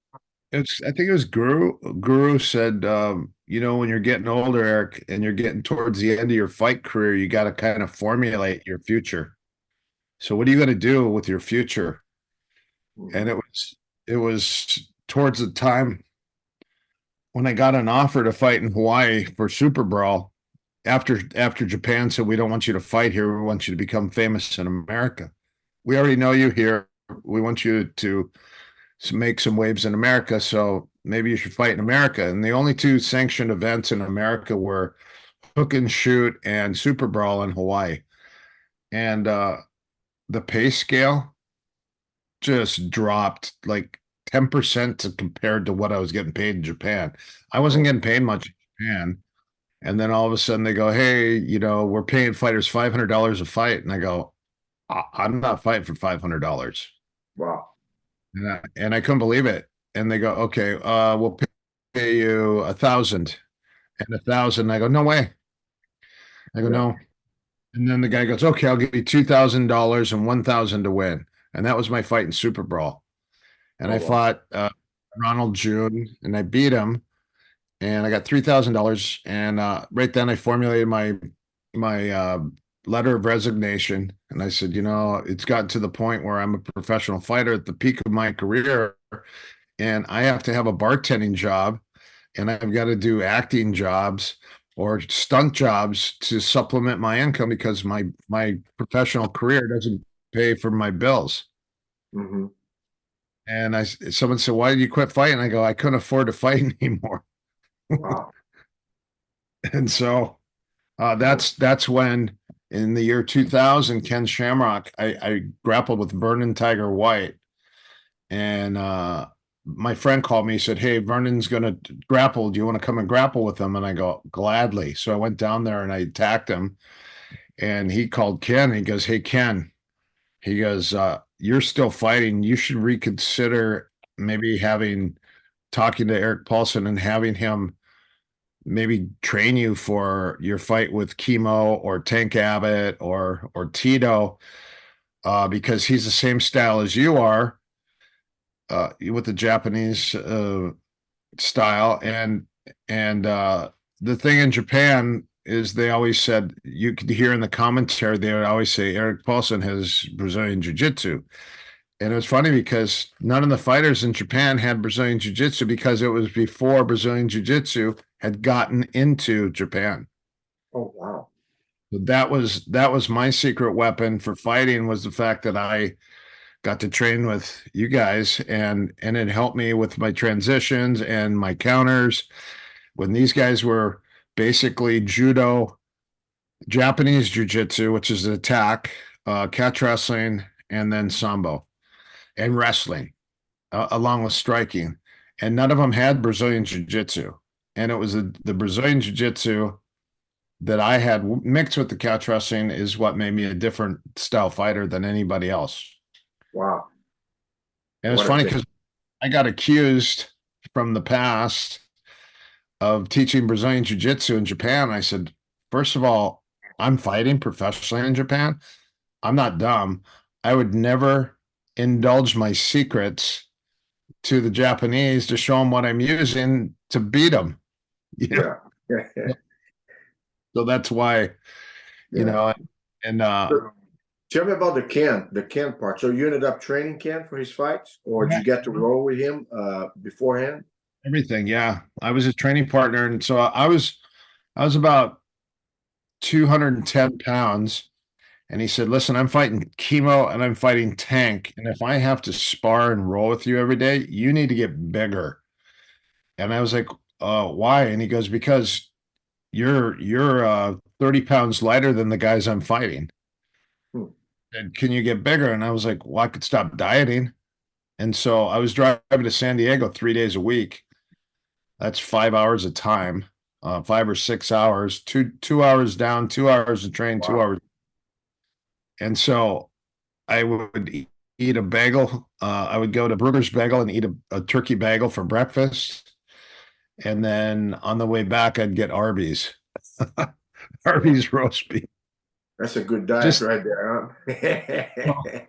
B: I think it was Guru. Guru said, when you're getting older, Eric, and you're getting towards the end of your fight career, you got to kind of formulate your future. So what are you going to do with your future? And it was towards the time when I got an offer to fight in Hawaii for Super Brawl after Japan said, we don't want you to fight here. We want you to become famous in America. We already know you here. We want you to make some waves in America. So maybe you should fight in America. And the only two sanctioned events in America were Hook and Shoot and Super Brawl in Hawaii. And the pay scale just dropped like 10% compared to what I was getting paid in Japan. I wasn't getting paid much in Japan. And then all of a sudden they go, hey, we're paying fighters $500 a fight. And I go, I'm not fighting for $500.
A: Wow.
B: And I couldn't believe it. And they go, okay, we'll pay you 1,000 and 1,000. I go, no way. I go, no. And then the guy goes, okay, I'll give you $2,000 and 1,000 to win. And that was my fight in Super Brawl. And I fought Ronald June, and I beat him, and I got $3,000. And right then, I formulated my letter of resignation, and I said, it's gotten to the point where I'm a professional fighter at the peak of my career, and I have to have a bartending job, and I've got to do acting jobs or stunt jobs to supplement my income because my professional career doesn't pay for my bills.
A: Mm-hmm.
B: And someone said, why did you quit fighting? I go, I couldn't afford to fight anymore.
A: Wow.
B: And so that's when in the year 2000, Ken Shamrock, I grappled with Vernon Tiger White. And my friend called me, he said, hey, Vernon's going to grapple. Do you want to come and grapple with him? And I go, gladly. So I went down there and I attacked him. And he called Ken. He goes, hey, Ken, he goes, you're still fighting. You should reconsider maybe talking to Erik Paulson and having him maybe train you for your fight with Chemo or Tank Abbott or Tito, because he's the same style as you are, with the Japanese style. And the thing in Japan is they always said, you could hear in the commentary, they would always say Erik Paulson has Brazilian Jiu-Jitsu. And it was funny because none of the fighters in Japan had Brazilian Jiu-Jitsu because it was before Brazilian Jiu-Jitsu had gotten into Japan.
A: Oh, wow.
B: So that was my secret weapon for fighting, was the fact that I got to train with you guys, and it helped me with my transitions and my counters when these guys were basically judo, Japanese jiu-jitsu, which is an attack, catch wrestling, and then sambo and wrestling, along with striking. And none of them had Brazilian jiu-jitsu. And it was the Brazilian jiu-jitsu that I had mixed with the catch wrestling is what made me a different style fighter than anybody else.
A: Wow.
B: And it's funny because I got accused from the past of teaching Brazilian jiu-jitsu in Japan. I said, first of all, I'm fighting professionally in Japan. I'm not dumb. I would never indulge my secrets to the Japanese to show them what I'm using to beat them.
A: Yeah.
B: So that's why, and
A: tell me about the Ken part. So you ended up training Ken for his fights, or did you get to roll with him beforehand?
B: Everything, yeah. I was his training partner, and so I was about 210 pounds. And he said, listen, I'm fighting Chemo and I'm fighting Tank. And if I have to spar and roll with you every day, you need to get bigger. And I was like, why? And he goes, because you're 30 pounds lighter than the guys I'm fighting. said, can you get bigger? And I was like, well, I could stop dieting. And so I was driving to San Diego 3 days a week. That's 5 hours of time, 5 or 6 hours, two hours down, 2 hours to train, two
A: Wow.
B: hours. And so I would eat a bagel. I would go to Brugger's Bagel and eat a turkey bagel for breakfast. And then on the way back, I'd get Arby's,
A: Yeah.
B: Arby's roast beef.
A: That's a good diet
B: Just,
A: right there,
B: well,
A: huh?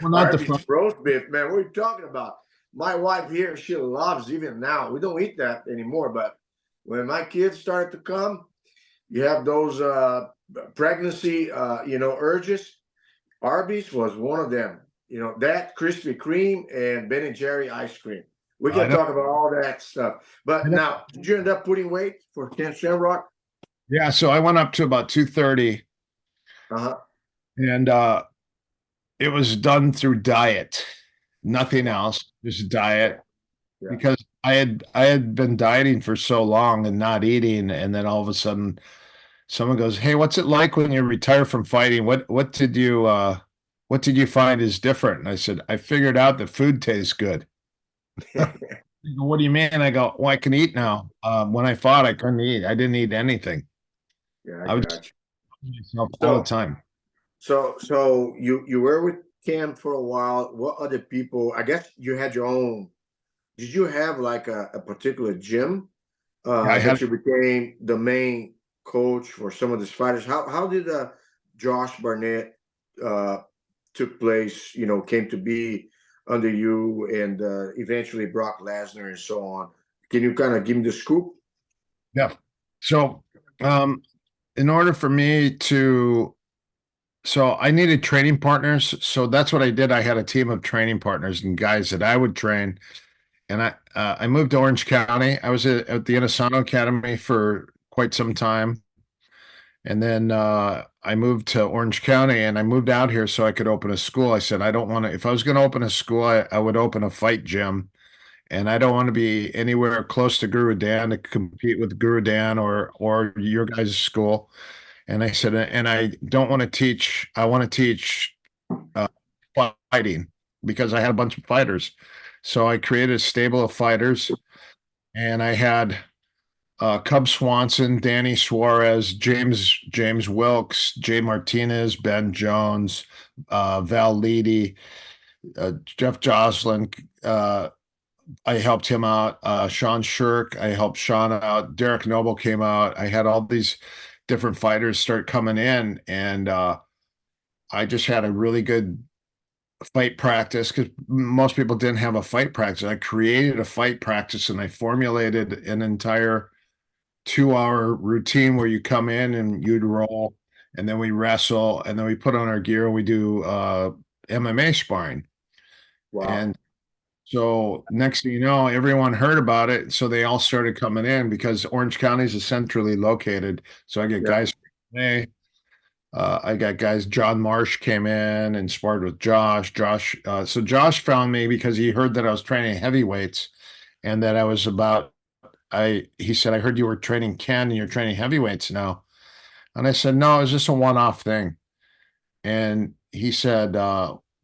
B: well, not the
A: Arby's
B: front.
A: roast beef, man. What are you talking about? My wife here, she loves even now. We don't eat that anymore, but when my kids started to come, you have those pregnancy, urges. Arby's was one of them. You know, that Krispy Kreme and Ben and Jerry ice cream. We
B: I
A: can
B: don't,
A: talk about all that stuff.
B: I
A: But
B: don't,
A: now, did you end up putting weight for Camp Shamrock?
B: yeah. So I went up to about 230
A: Uh-huh.
B: and it was done through diet, nothing else, just
A: Yeah.
B: diet.
A: Yeah.
B: Because I had been dieting for so long and not eating, and then all of a sudden someone goes, "Hey, what's it like when you retire from fighting? What did you find is different?" And I said, "I figured out that food tastes good." They go, what do you mean? I go, "Well, I can eat now. When I fought, I couldn't eat. I didn't eat anything.
A: Yeah, I
B: I would just
A: got you.
B: eat myself all the
A: So,
B: time."
A: so you were with Cam for a while. What other people? I guess you had your own. Did you have like a particular gym
B: Yeah, I had
A: that you became the main coach for some of these fighters? How did Josh Barnett uh, took place? You know, came to be under you, and eventually Brock Lesnar and so on. Can you kind of give me the scoop?
B: yeah. So, um, in order for me to So I needed training partners. So that's what I did. I had a team of training partners and guys that I would train. And I moved to Orange County. I was at the Inosanto Academy for quite some time. And then I moved to Orange County and I moved out here so I could open a school. I said, I don't want to, if I was going to open a school, I would open a fight gym. And I don't want to be anywhere close to Guru Dan to compete with Guru Dan or your guys' school. And I said, and I don't want to teach, I want to teach uh, fighting because I had a bunch of fighters. So I created a stable of fighters and I had Cub Swanson, Danny Suarez, James Wilkes, Jay Martinez, Ben Jones, Val Leedy, Jeff Jocelyn. I helped him out. Sean Shirk, I helped Sean out. Derek Noble came out. I had all these different fighters start coming in, and I just had a really good fight practice because most people didn't have a fight practice. I created a fight practice and I formulated an entire 2 hour routine where you come in and you'd roll and then we wrestle and then we put on our gear and we do MMA sparring.
A: Wow.
B: And so next thing you know, everyone heard about it. So they all started coming in because Orange County is centrally located. So I get
A: Yeah.
B: guys from MMA, I got guys. John Marsh came in and sparred with Josh. So Josh found me because he heard that I was training heavyweights, and that I was about. I He said, "I heard you were training Ken and you're training heavyweights now." And I said, "No, it's just a one-off thing." And he said,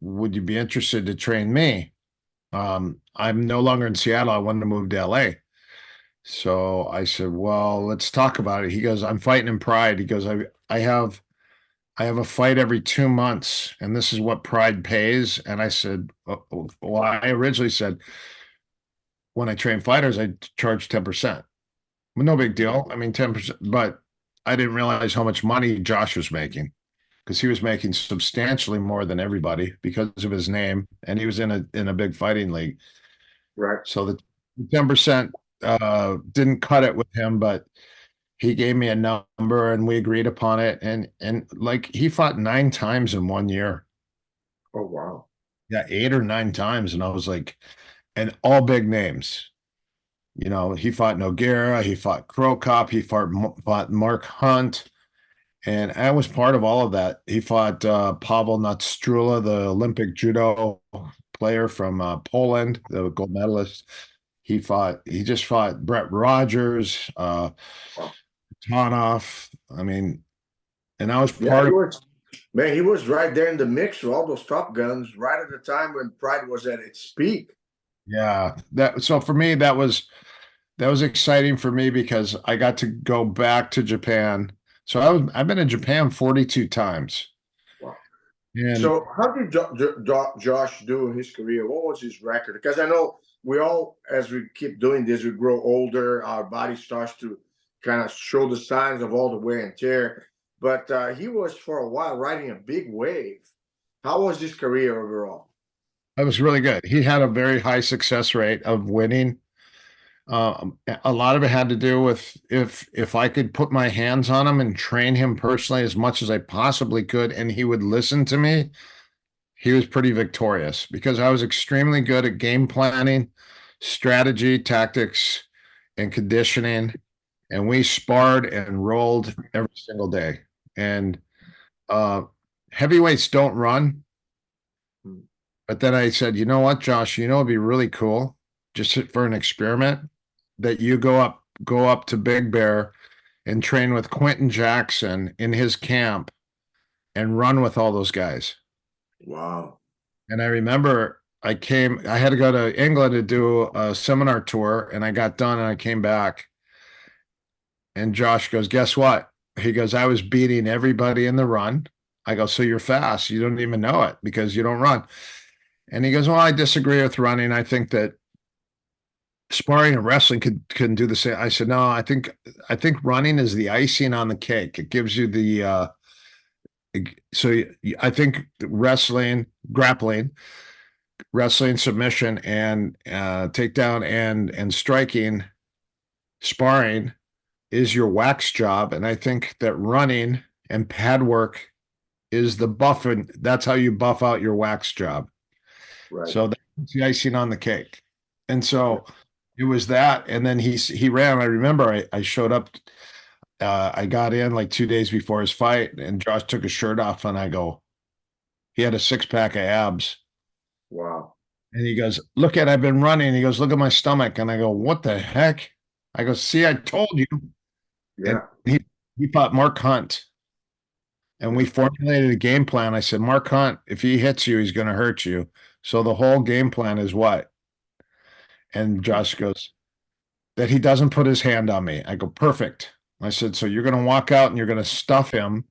B: "Would you be interested to train me?" I'm no longer in Seattle. I wanted to move to LA. So I said, "Well, let's talk about it." He goes, "I'm fighting in Pride." He goes, I have I have a fight every 2 months, and this is what Pride pays." And I said, well, I originally said, when I train fighters, I charge 10%. Well, no big deal. I mean, 10%, but I didn't realize how much money Josh was making because he was making substantially more than everybody because of his name, and he was in a big fighting league.
A: Right.
B: So the 10% didn't cut it with him, but he gave me a number and we agreed upon it. And like he fought 9 times in 1 year.
A: Oh, wow.
B: Yeah, 8 or 9 times. And I was like, and all big names. You know, he fought Noguera, he fought Crow Cop, fought Mark Hunt, and I was part of all of that. He fought Pavel Natstrula, the Olympic judo player from Poland, the gold medalist. He just fought Brett Rogers,
A: Wow.
B: Tonoff. I mean, and I was
A: Yeah,
B: part
A: you
B: of
A: were Man, he was right there in the mix with all those Top Guns right at the time when Pride was at its peak.
B: Yeah, so for me that was exciting for me because I got to go back to Japan. So I've been in Japan 42 times.
A: Wow.
B: And
A: So how did Josh do in his career? What was his record? Because I know we all, as we keep doing this, we grow older, our body starts to kind of show the signs of all the wear and tear. But he was for a while riding a big wave. How was his career overall?
B: that was really good. He had a very high success rate of winning. A lot of it had to do with if I could put my hands on him and train him personally as much as I possibly could, and he would listen to me, he was pretty victorious because I was extremely good at game planning, strategy, tactics, and conditioning. And we sparred and rolled every single day. And uh, heavyweights don't run.
A: Hmm.
B: But then I said, you know what, Josh, it'd be really cool just for an experiment that you go up to Big Bear and train with Quentin Jackson in his camp and run with all those guys.
A: Wow.
B: And I remember I had to go to England to do a seminar tour, and I got done and I came back. And Josh goes, guess what? He goes, I was beating everybody in the run. I go, so you're fast. You don't even know it because you don't run. And he goes, well, I disagree with running. I think that sparring and wrestling can do the same. I said, no, I think running is the icing on the cake. It gives you the so I think wrestling, grappling, wrestling, submission, and takedown and striking, sparring is your wax job. And I think that running and pad work is the buffing. That's how you buff out your wax job.
A: Right.
B: So that's the icing on the cake. And so it was that. And then he ran. I remember I showed up. I got in like 2 days before his fight, and Josh took his shirt off, and I go, he had a 6 pack of abs.
A: Wow.
B: And he goes, look I've been running. He goes, look at my stomach. And I go, what the heck? I go, see, I told you. And
A: Yeah.
B: he fought Mark Hunt. And we formulated a game plan. I said, Mark Hunt, if he hits you, he's going to hurt you. So the whole game plan is what? And Josh goes, that he doesn't put his hand on me. I go, perfect. I said, so you're going to walk out and you're going to stuff him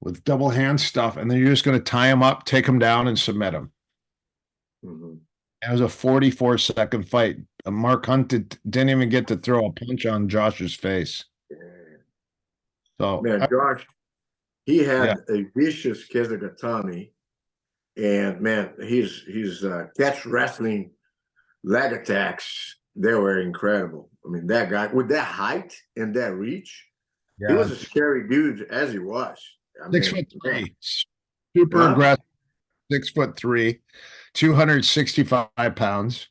B: with double hand stuff. And then you're just going to tie him up, take him down, and submit him.
A: Mm-hmm.
B: It was a 44-second fight. Mark Hunt didn't even get to throw a punch on Josh's face.
A: Yeah.
B: So,
A: Man, Josh, he
B: yeah.
A: had a vicious Kezagatami, and man, his catch wrestling leg attacks, they were incredible. I mean, that guy with that height and that reach, he
B: Yeah.
A: was a scary dude as he was. I mean,
B: 6'3", super
A: huh?
B: aggressive, 6'3", 265 pounds.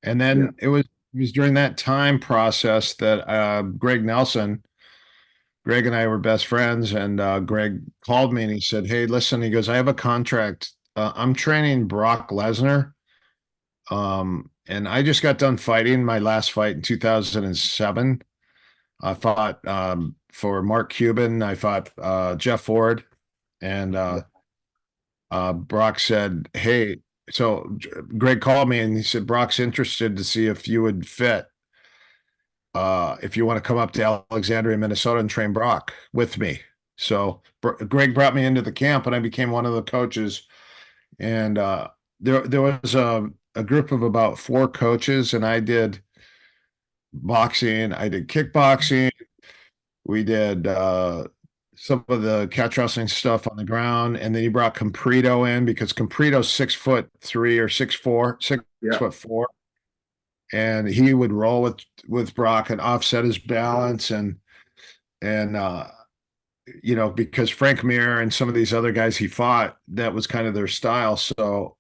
B: And
A: Yeah.
B: then it was during that time process that Greg and I were best friends, and Greg called me and he said, hey, listen, he goes, I have a contract. I'm training Brock Lesnar. And I just got done fighting my last fight in 2007. I fought for Mark Cuban. I fought Jeff Ford. And Brock said, hey, so Greg called me and he said, Brock's interested to see if you would fit. If you want to come up to Alexandria, Minnesota and train Brock with me. So Greg brought me into the camp and I became one of the coaches. And there was a group of about 4 coaches, and I did boxing, I did kickboxing, we did some of the catch wrestling stuff on the ground, and then he brought Comprito in because Comprito's 6'3" or 6'4",
A: Yeah.
B: 6'4", and he would roll with Brock and offset his balance and because Frank Mir and some of these other guys he fought, that was kind of their style. So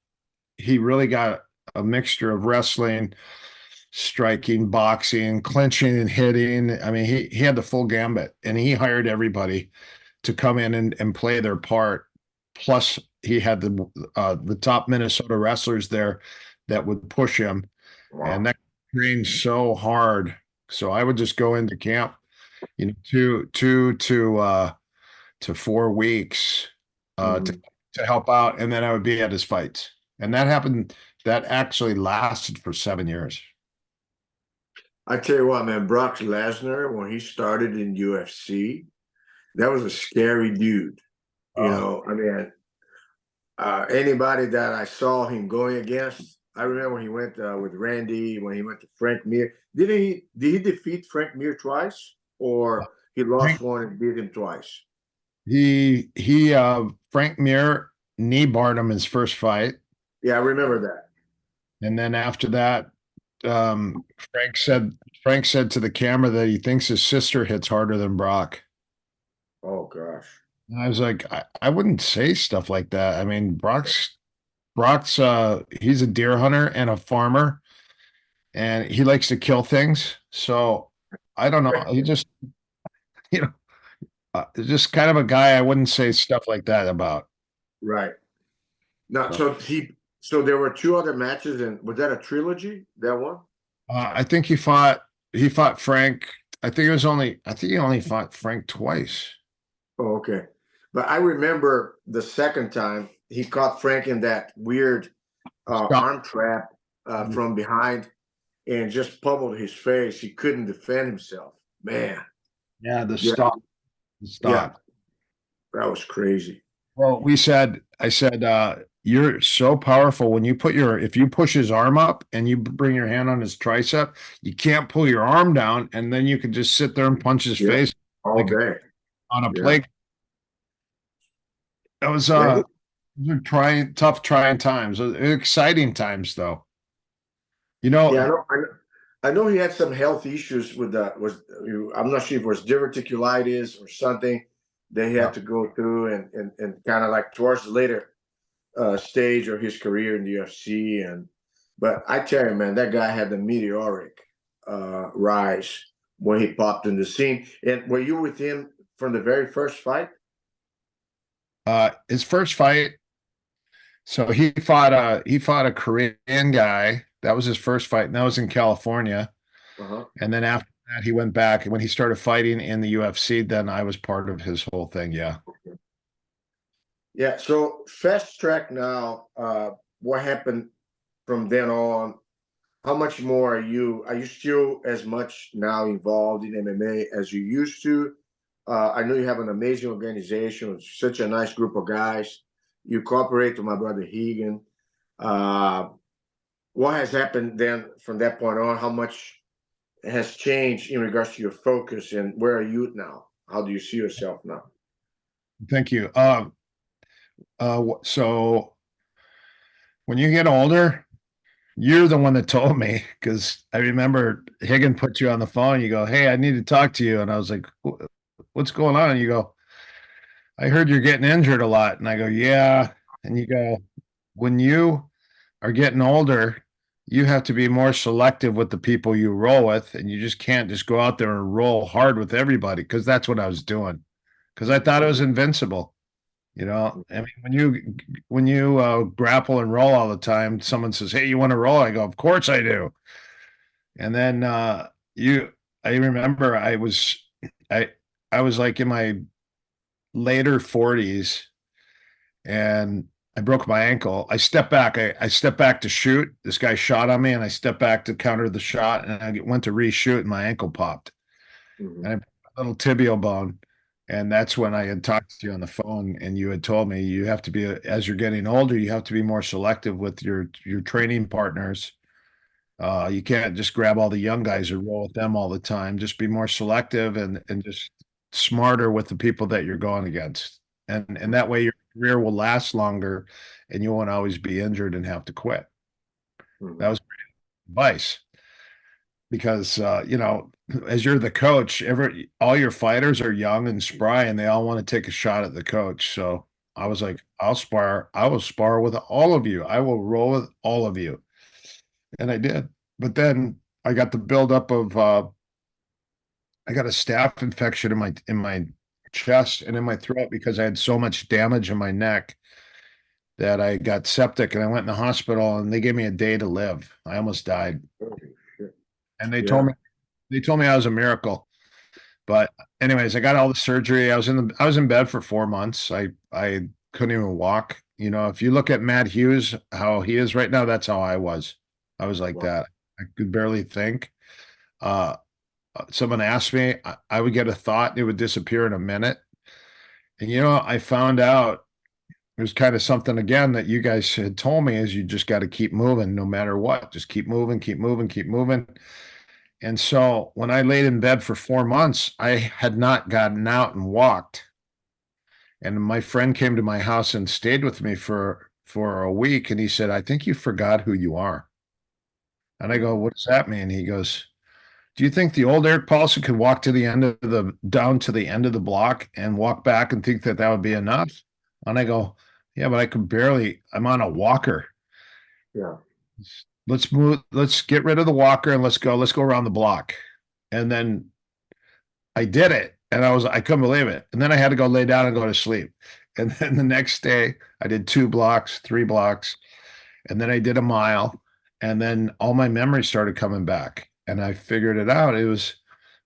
B: he really got a mixture of wrestling, striking, boxing, clinching, and hitting. I mean, he had the full gambit, and he hired everybody to come in and play their part. Plus, he had the top Minnesota wrestlers there that would push him, and that trained so to to 4 weeks
A: Mhm.
B: to help out, and then I would be at his fights. And that happened. That actually lasted for 7 years.
A: I tell you what, man, Brock Lesnar, when he started in UFC, that was a scary dude. You
B: Oh,
A: know, I mean, anybody that I saw him going against, I remember he went with Randy, when he went to Frank Mir. Did he defeat Frank Mir twice, or he lost one and beat him twice?
B: Frank Mir knee barred him his first fight,
A: Yeah, I remember that.
B: and then after that, um, Frank said Frank said to the camera that he thinks his sister hits harder than Brock.
A: Oh gosh.
B: And I was like, I wouldn't say stuff like that. I mean, Brock's he's a deer hunter and a farmer, and he likes to kill things. So I don't know. He just, you know, just kind of a guy I wouldn't say stuff like that about.
A: Right. Now,
B: So,
A: so there were two other matches, and was that a trilogy? That one?
B: I think he fought Frank. I think he only fought Frank twice.
A: Oh, okay. But I remember the second time he caught Frank in that weird
B: Stop.
A: arm trap from behind and just pummeled his face. He couldn't defend himself. Man,
B: Yeah, the
A: yeah,
B: stop. The
A: yeah,
B: stop.
A: that was crazy.
B: Well, I said, you're so powerful when if you push his arm up and you bring your hand on his tricep, you can't pull your arm down, and then you can just sit there and punch his
A: Yeah,
B: face
A: all
B: like
A: day.
B: on a
A: Yeah,
B: plate. That was
A: yeah,
B: those are tough, trying times. Exciting times though. You know,
A: yeah. I know he had some health issues with that. I'm not sure if it was diverticulitis or something that he
B: yeah,
A: had to go through, and kind of like towards the later stage of his career in the UFC. But I tell you, man, that guy had the meteoric rise when he popped in the scene. And were you with him from the very first fight?
B: his first fight. So he fought a Korean guy. That was his first fight, and that was in California.
A: Uh-huh.
B: And then after that, he went back. And when he started fighting in the UFC, then I was part of his whole thing. Yeah.
A: Yeah. So fast track now. What happened from then on? How much more are you still as much now involved in MMA as you used to? I know you have an amazing organization, such a nice group of guys. You cooperate with my brother Hegan. Uh, what has happened then from that point on? How much has changed in regards to your focus, and where are you now? How do you see yourself now?
B: Thank you. So when you get older, you're the one that told me, because I remember Higgin put you on the phone. You go, "Hey, I need to talk to you," and I was like, "What's going on?" And you go, "I heard you're getting injured a lot," and I go, "Yeah," and you go, "When you are getting older, you have to be more selective with the people you roll with, and you just can't just go out there and roll hard with everybody," because that's what I was doing, because I thought I was invincible. I mean, when you grapple and roll all the time, someone says, "Hey, you want to roll?" I go, "Of course I do." And then you, I remember I, I was like in my later 40s, and I broke my ankle. I stepped back. I stepped back to shoot. This guy shot on me, and I stepped back to counter the shot, and I went to reshoot, and my ankle popped,
A: Mhm.
B: and I broke a little tibial bone. And that's when I had talked to you on the phone, and you had told me you have to be, as you're getting older, you have to be more selective with your training partners. You can't just grab all the young guys and roll with them all the time. Just be more selective, and just smarter with the people that you're going against. And that way your career will last longer, and you won't always be injured and have to quit. That
A: Mhm.
B: was great advice, because as you're the coach, all your fighters are young and spry, and they all want to take a shot at the coach. So I was like, I will spar with all of you. I will roll with all of you. And I did. But then I got the buildup of I got a staph infection in my chest and in my throat, because I had so much damage in my neck that I got septic, and I went in the hospital, and they gave me a day to live. I almost died.
A: Holy shit.
B: And
A: Yeah.
B: they told me I was a miracle. But anyways, I got all the surgery. I was in bed for 4 months. I couldn't even walk. You know, if you look at Matt Hughes, how he is right now, that's how I was. I was like
A: Wow.
B: that. I could barely think. Uh, someone asked me, I would get a thought, and it would disappear in a minute. And you know, I found out it was kind of something again that you guys had told me is you just got to keep moving no matter what. Just keep moving, keep moving, keep moving. And so when I laid in bed for 4 months, I had not gotten out and walked. And my friend came to my house and stayed with me for a week, and he said, "I think you forgot who you are." And I go, "What does that mean?" He goes, "Do you think the old Erik Paulson could walk to the end of the down to the end of the block and walk back and think that that would be enough?" And I go, "Yeah, but I could barely. I'm on a walker.
A: Yeah.
B: Let's move. Let's get rid of the walker and let's go. Let's go around the block." And then I did it, and I couldn't believe it. And then I had to go lay down and go to sleep. And then the next day, I did 2 blocks, 3 blocks, and then I did a mile. And then all my memories started coming back, and I figured it out. It was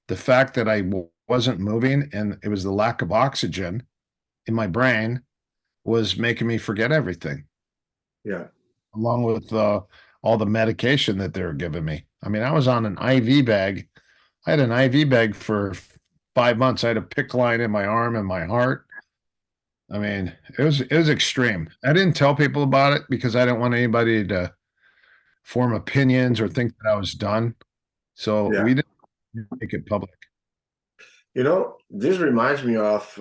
B: the fact that I wasn't moving, and it was the lack of oxygen in my brain was making me forget everything,
A: Yeah.
B: along with all the medication that they were giving me. I mean, I was on an IV bag. I had an IV bag for 5 months. I had a PICC line in my arm and my heart. I mean, it was extreme. I didn't tell people about it because I didn't want anybody to form opinions or think that I was done. So
A: Yeah.
B: we didn't make it public.
A: You know, this reminds me of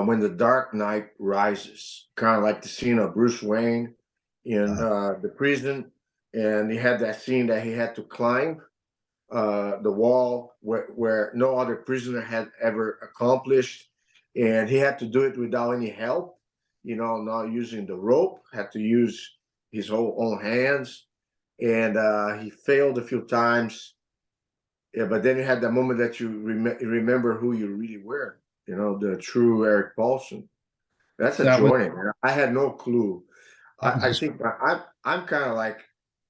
A: when the Dark Knight rises, kind of like the scene of Bruce Wayne in the prison, and he had that scene that he had to climb the wall where no other prisoner had ever accomplished, and he had to do it without any help. You know, not using the rope, had to use his whole own hands, and he failed a few times. Yeah, but then you had that moment that you remember who you really were. You know, the true Erik Paulson. That's a
B: That was
A: journey, man. I had no clue.
B: that was
A: I
B: just
A: think I'm kind of like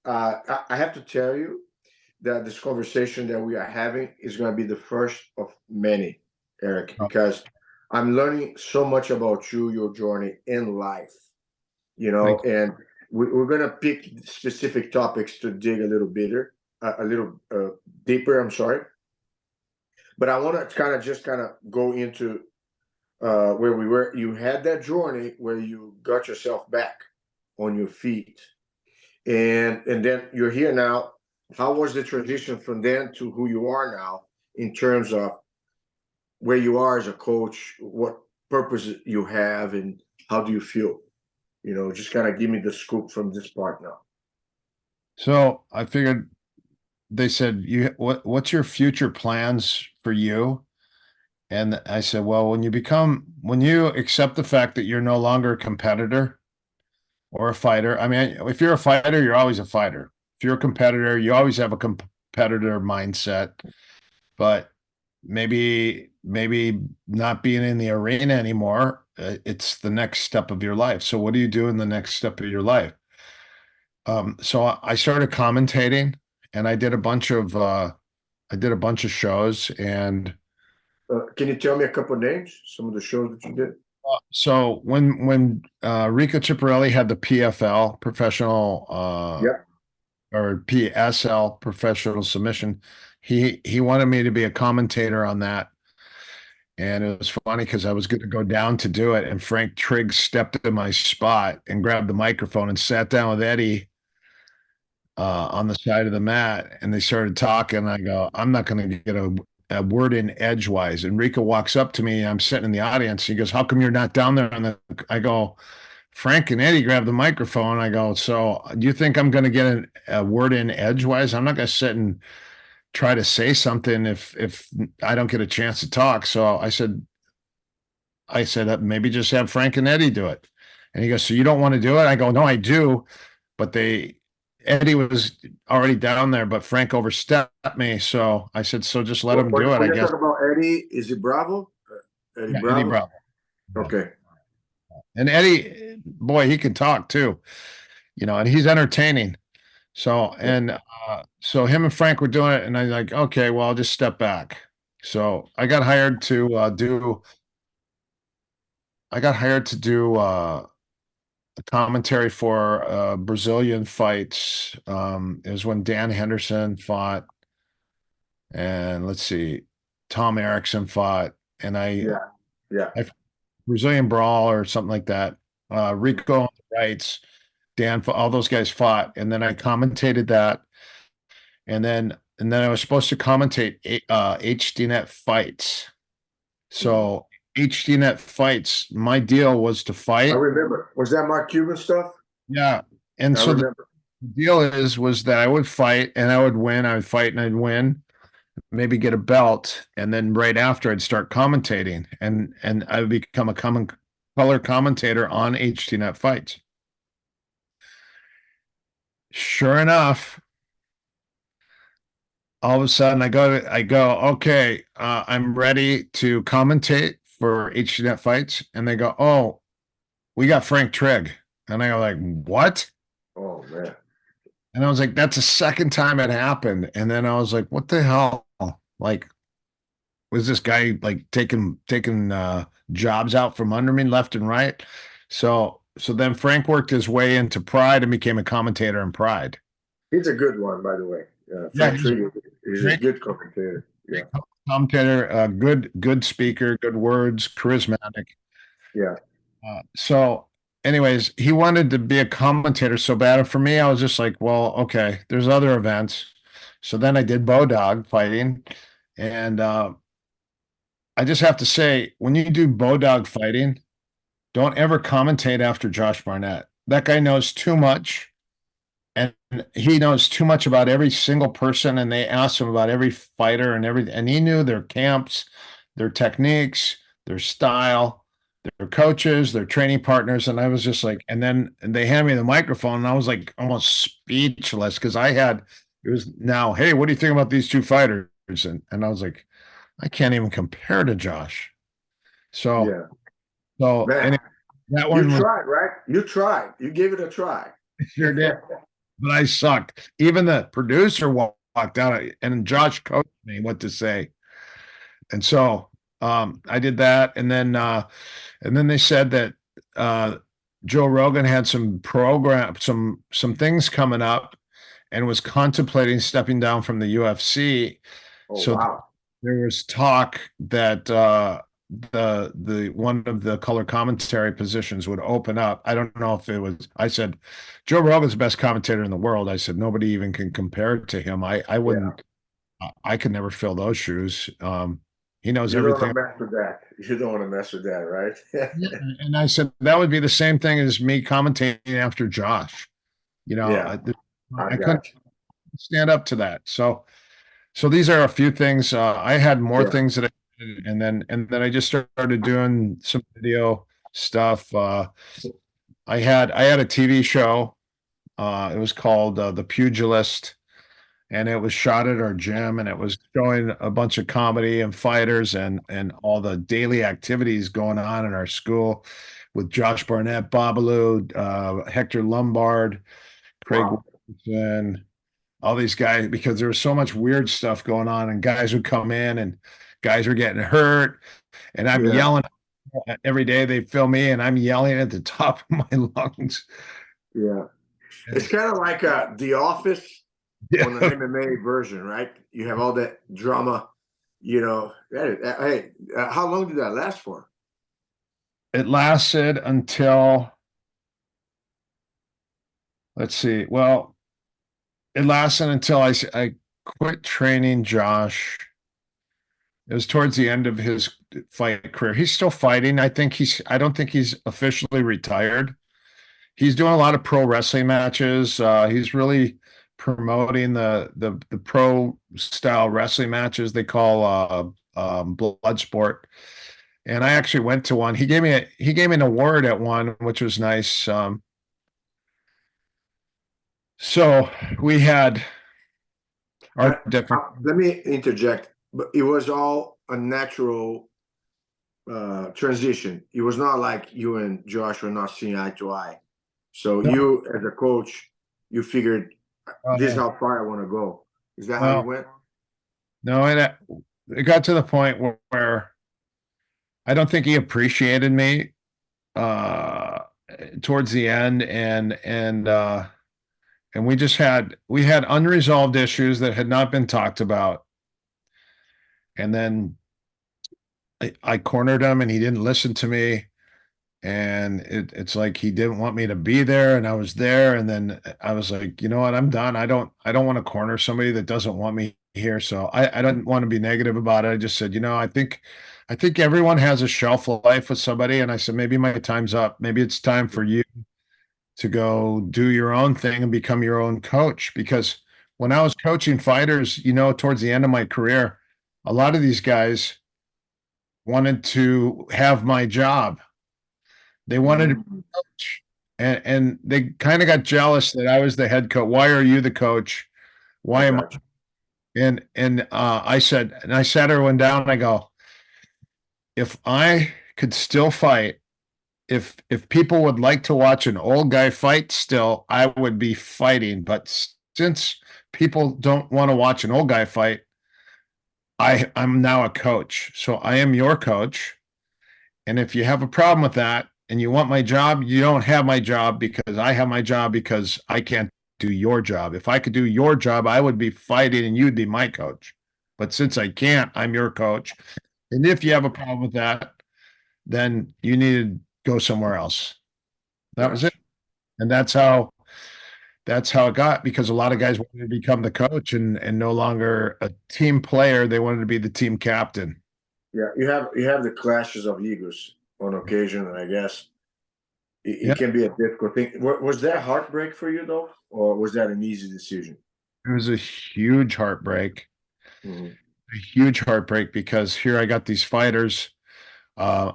A: I have to tell you that this conversation that we are having is going to be the first of many, Erik, because I'm learning so much about you, your journey in life. You
B: thank
A: know, and we're going to pick specific topics to dig a little bitter, a little deeper. I'm sorry, but I want to kind of go into where we were. You had that journey where you got yourself back on your feet, and then you're here now. How was the transition from then to who you are now in terms of where you are as a coach, what purpose you have, and how do you feel? You know, just kind of give me the scoop from this part now.
B: so I figured they said what's your future plans for you? And I said, well, when you accept the fact that you're no longer a competitor or a fighter. I mean, if you're a fighter, you're always a fighter. If you're a competitor, you always have a competitor mindset. But maybe not being in the arena anymore, it's the next step of your life. So what do you do in the next step of your life? So I started commentating, and I did a bunch of shows. And
A: Can you tell me a couple names, some of the shows that you did?
B: so when Rico Ciparelli had the PFL, professional
A: Yeah.
B: or PSL, professional submission, he wanted me to be a commentator on that. And it was funny because I was going to go down to do it, and Frank Trigg stepped in my spot and grabbed the microphone and sat down with Eddie on the side of the mat, and they started talking. I go, I'm not going to get a word in edgewise. And Rico walks up to me. I'm sitting in the audience. He goes, "How come you're not down there?" I go, "Frank and Eddie grabbed the microphone." I go, "So do you think I'm going to get a word in edgewise? I'm not going to sit and try to say something if I don't get a chance to talk." So I said, maybe just have Frank and Eddie do it. And he goes, "So you don't want to do it?" I go, "No, I do." But Eddie was already down there, but Frank overstepped me. So I said, "So just let him do it,
A: When
B: I
A: you
B: guess."
A: talk about Eddie, is it Bravo? Eddie
B: Yeah, Eddie
A: Bravo?
B: Bravo. Yeah.
A: Okay.
B: And Eddie, boy, he can talk too, and he's entertaining. So,
A: Yeah.
B: and so him and Frank were doing it, and I was like, okay, well, I'll just step back. So I got hired to do a commentary for Brazilian fights. It was when Dan Henderson fought, and let's see, Tom Erickson fought, and
A: Yeah, yeah.
B: I Brazilian Brawl or something like that. Rico on the rights, Dan, all those guys fought, and then I commentated that, and then I was supposed to commentate HDNet fights. So HDNet fights, my deal was to
A: I
B: fight.
A: remember. Was that Mark Cuban stuff?
B: Yeah. And
A: I
B: so the
A: remember.
B: deal was that I would fight and I would win. I would fight and I'd win, maybe get a belt, and then right after I'd start commentating, and I would become a common color commentator on HDNet fights. Sure enough, all of a sudden I go, okay, I'm ready to commentate for HDNet fights, and they go, oh, we got Frank Trigg, and I go like, what?
A: Oh man.
B: And I was like, that's the second time it happened, and then I was like, what the hell? Like, was this guy like taking jobs out from under me left and right? So then Frank worked his way into Pride and became a commentator in Pride.
A: He's a good one, by the way.
B: Yeah,
A: Frank
B: he's a
A: Trigger is a
B: great
A: good commentator. Yeah,
B: commentator, good speaker, good words, charismatic.
A: yeah,
B: So, anyways, he wanted to be a commentator so bad. And for me, I was just like, well, okay, there's other events. So then I did Bodog fighting. And I just have to say, when you do Bodog fighting, don't ever commentate after Josh Barnett. That guy knows too much. And he knows too much about every single person. And they asked him about every fighter and everything. And he knew their camps, their techniques, their style, their coaches, their training partners. And I was just like, and then they handed me the microphone, and I was like almost speechless because it was now, hey, what do you think about these two fighters? And I was like, I can't even compare to Josh. So,
A: yeah.
B: and
A: Man,
B: that
A: you
B: one was
A: tried, right? You tried. You gave it a try.
B: sure did, but I sucked. Even the producer walked out, and Josh coached me what to say. And so I did that, and then they said that uh, Joe Rogan had some things coming up, and was contemplating stepping down from the UFC.
A: Oh
B: So
A: wow.
B: there was talk that the one of the color commentary positions would open up. I don't know if it was. I said Joe Rogan's the best commentator in the world. I said nobody even can compare to him. I
A: Yeah.
B: wouldn't. I could never fill those shoes. He knows
A: You don't want
B: everything.
A: to mess with that. You don't want to mess with that, right?
B: Yeah, and I said that would be the same thing as me commentating after Josh. You know,
A: Yeah, I
B: I couldn't
A: got you.
B: stand up to that. So these are a few things. I had more
A: Yeah.
B: things that I did, and then I just started doing some video stuff. I had a TV show. It was called The Pugilist, and it was shot at our gym, and it was showing a bunch of comedy and fighters and all the daily activities going on in our school with Josh Barnett, Babalu, Hector Lombard, Craig
A: Wow.
B: Wilson, all these guys, because there was so much weird stuff going on, and guys would come in and guys were getting hurt, and I'm
A: Yeah.
B: yelling every day. They film me, and I'm yelling at the top of my lungs.
A: Yeah. It's
B: And
A: kind of like The Office on an
B: yeah,
A: MMA version, right? You have all that drama, Hey, how long did that last for?
B: it lasted until, let's see, well, it lasted until I quit training Josh. It was towards the end of his fight career. He's still fighting. I don't think he's officially retired. He's doing a lot of pro wrestling matches. He's really promoting the pro style wrestling matches they call blood sport. And I actually went to one. He gave me an award at one, which was nice. So we had our different.
A: Let me interject, but it was all a natural transition. It was not like you and Josh were not seeing eye to eye. So
B: No,
A: you, as a coach, you figured this is
B: uh,
A: how far I want to go. Is that how you
B: well,
A: went?
B: no, it got to the point where I don't think he appreciated me uh towards the end, and we had unresolved issues that had not been talked about. And then I cornered him and he didn't listen to me. And it's like he didn't want me to be there, and I was there. And then I was like, you know what, I'm done. I don't want to corner somebody that doesn't want me here. So I don't want to be negative about it. I just said, I think everyone has a shelf life with somebody. And I said, maybe my time's up. Maybe it's time for you to go do your own thing and become your own coach. Because when I was coaching fighters, towards the end of my career, a lot of these guys wanted to have my job. They wanted to be
A: Mhm.
B: a coach. And they kind of got jealous that I was the head coach. Why are you the coach?
A: I
B: Why am I?
A: got you.
B: And I sat everyone down and I go, if I could still fight, if people would like to watch an old guy fight still, I would be fighting. But since people don't want to watch an old guy fight, I'm now a coach. So I am your coach. And if you have a problem with that and you want my job, you don't have my job, because I have my job because I can't do your job. If I could do your job, I would be fighting and you'd be my coach. But since I can't, I'm your coach. And if you have a problem with that, then you need to go somewhere else. That was
A: Got
B: it.
A: you.
B: And that's how it got, because a lot of guys wanted to become the coach and no longer a team player. They wanted to be the team captain.
A: Yeah, you have the clashes of egos on occasion, and I guess it
B: Yeah.
A: can be a difficult thing. Was that heartbreak for you though, or was that an easy decision?
B: It was a huge heartbreak.
A: Mhm.
B: A huge heartbreak, because here I got these fighters. I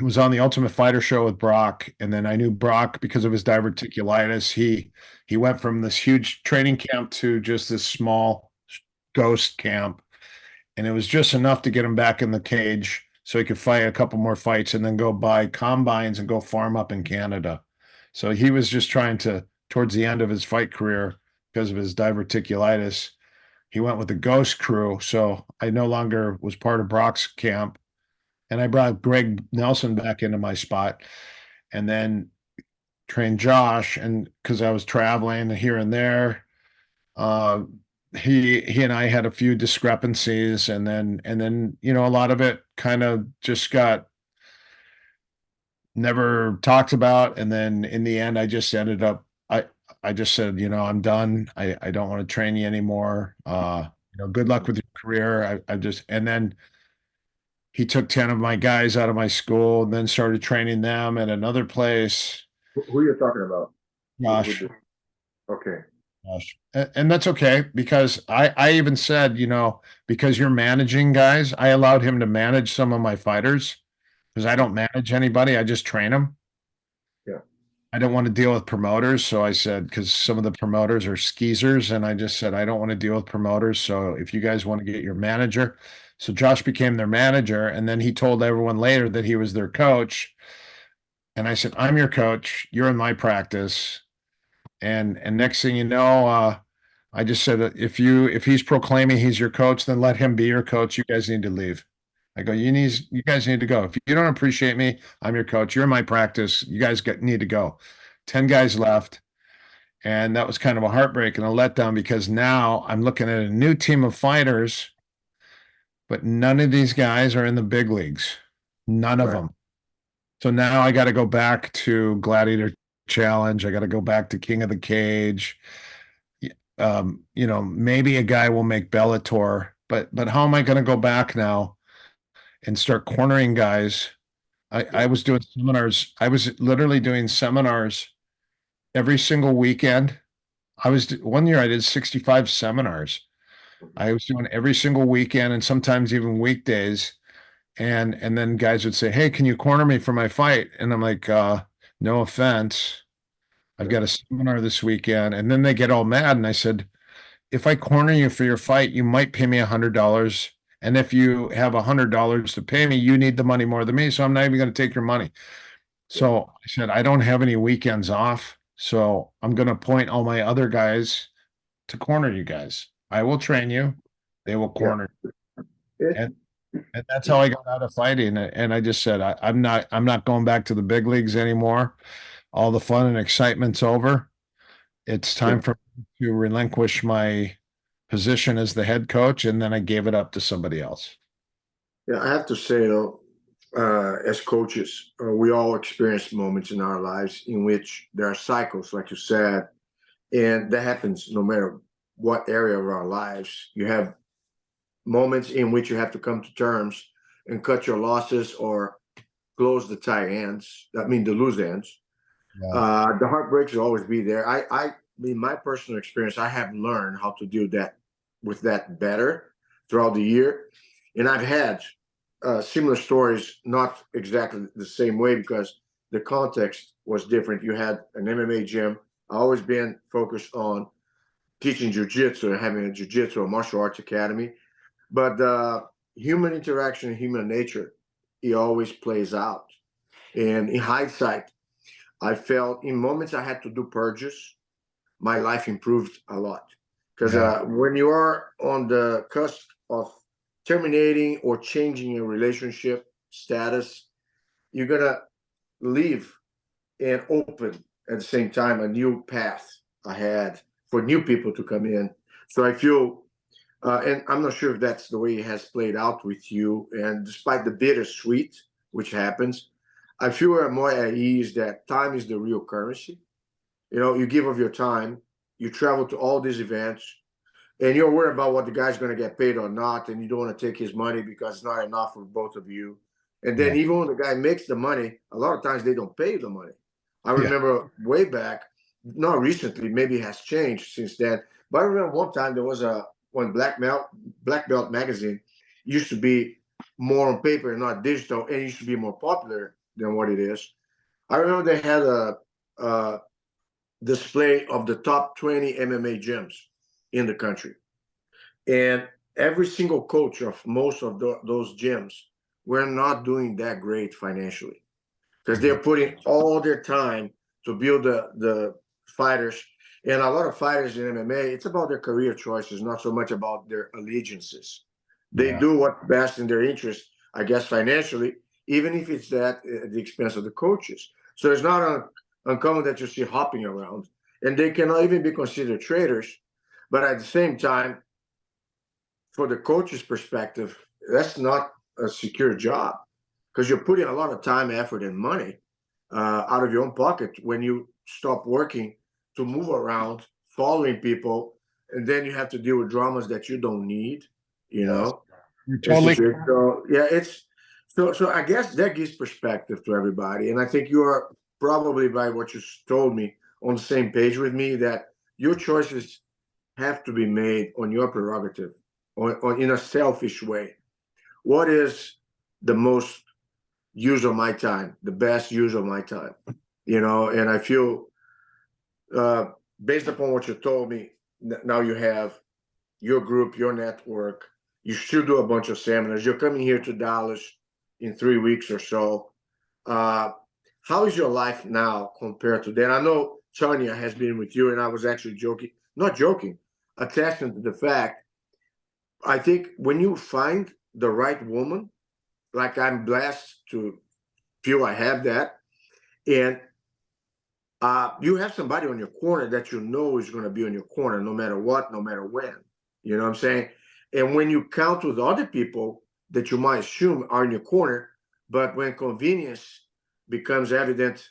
B: was on the Ultimate Fighter show with Brock, and then I knew Brock because of his diverticulitis. He went from this huge training camp to just this small ghost camp, and it was just enough to get him back in the cage so he could fight a couple more fights and then go buy combines and go farm up in Canada. So he was just trying to, towards the end of his fight career, because of his diverticulitis, he went with the ghost crew. So I no longer was part of Brock's camp, and I brought Greg Nelson back into my spot, and then trained Josh. And because I was traveling here and there, uh, he and I had a few discrepancies, and then a lot of it kind of just got never talked about. And then in the end, I just ended up I just said, I'm done. I don't want to train you anymore. Good luck with your career. I just and then he took 10 of my guys out of my school and then started training them at another place.
A: Who are you talking about? Who
B: Gosh,
A: did? Okay.
B: gosh. And that's okay, because I even said, because you're managing guys, I allowed him to manage some of my fighters, because I don't manage anybody. I just train them.
A: Yeah.
B: I don't want to deal with promoters. So I said, because some of the promoters are skeezers, and I just said, I don't want to deal with promoters. So if you guys want to get your manager. So Josh became their manager, and then he told everyone later that he was their coach. And I said, I'm your coach. You're in my practice. And next thing you know, I just said, if he's proclaiming he's your coach, then let him be your coach. You guys need to leave. I go, you guys need to go. If you don't appreciate me, I'm your coach. You're in my practice. You guys need to go. 10 guys left. And that was kind of a heartbreak and a letdown, because now I'm looking at a new team of fighters, but none of these guys are in the big leagues. None of
A: Right.
B: them. So now I got to go back to Gladiator Challenge. I got to go back to King of the Cage. Maybe a guy will make Bellator, but how am I going to go back now and start cornering guys? I
A: Yeah.
B: was doing seminars. I was literally doing seminars every single weekend. One year I did 65 seminars.
A: Mhm.
B: I was doing every single weekend, and sometimes even weekdays. And then guys would say, "Hey, can you corner me for my fight?" And I'm like, "No offense. I've
A: Yeah.
B: got a seminar this weekend." And then they get all mad. And I said, if I corner you for your fight, you might pay me $100. And if you have $100 to pay me, you need the money more than me. So I'm not even going to take your money.
A: Yeah.
B: So I said, I don't have any weekends off. So I'm going to appoint all my other guys to corner you guys. I will train you. They will
A: Yeah.
B: corner.
A: It,
B: And and that's how I got out of fighting. And I just said, I'm not going back to the big leagues anymore. All the fun and excitement's over. It's time
A: yeah,
B: for me to relinquish my position as the head coach, and then I gave it up to somebody else.
A: yeah, I have to say though, as coaches, we all experience moments in our lives in which there are cycles, like you said, and that happens no matter what area of our lives. You have moments in which you have to come to terms and cut your losses or close the tie ends. I mean, the loose ends.
B: Yeah.
A: The heartbreaks will always be there. In my personal experience, I have learned how to deal with that better throughout the year, and I've had similar stories, not exactly the same way because the context was different. You had an MMA gym. I always been focused on teaching jiu-jitsu and having a jiu-jitsu or martial arts academy, but human interaction, human nature, it always plays out. And in hindsight, I felt in moments I had to do purges, my life improved a lot. Because
B: Yeah.
A: when you are on the cusp of terminating or changing a relationship status, you're going to leave and open at the same time a new path ahead for new people to come in. So I feel, and I'm not sure if that's the way it has played out with you. And despite the bittersweet, which happens, I feel more at ease that time is the real currency. You know, you give of your time, you travel to all these events, and you're worried about what the guy's going to get paid or not, and you don't want to take his money because it's not enough for both of you. And then
B: Yeah.
A: even when the guy makes the money, a lot of times they don't pay the money. I
B: Yeah.
A: remember way back, not recently, maybe it has changed since then, but I remember one time there was when Black Belt magazine used to be more on paper and not digital, and it used to be more popular than what it is. I remember they had a display of the top 20 MMA gyms in the country. And every single coach of most of those gyms were not doing that great financially because they're putting all their time to build the fighters. And a lot of fighters in MMA, it's about their career choices, not so much about their allegiances. They
B: Yeah.
A: do what's best in their interest, I guess, financially, even if it's at the expense of the coaches. So it's not uncommon that you see hopping around, and they cannot even be considered traders. But at the same time, for the coach's perspective, that's not a secure job because you're putting a lot of time, effort, and money out of your own pocket when you stop working to move around, following people, and then you have to deal with dramas that you don't need, you
B: Yes.
A: know.
B: You're
A: It's
B: totally.
A: situation. So yeah, it's so I guess that gives perspective to everybody, and I think you are probably by what you told me on the same page with me that your choices have to be made on your prerogative, or in a selfish way. What is the most use of my time, the best use of my time? You know, and I feel uh, based upon what you told me, now you have your group, your network. You should do a bunch of seminars. You're coming here to Dallas in 3 weeks or so. Uh, how is your life now compared to then? I know Tanya has been with you, and I was actually joking, not joking, attesting to the fact. I think when you find the right woman, like I'm blessed to feel I have that, and you have somebody on your corner that you know is going to be on your corner no matter what, no matter when. You know what I'm saying? And when you count with other people that you might assume are in your corner, but when convenience becomes evident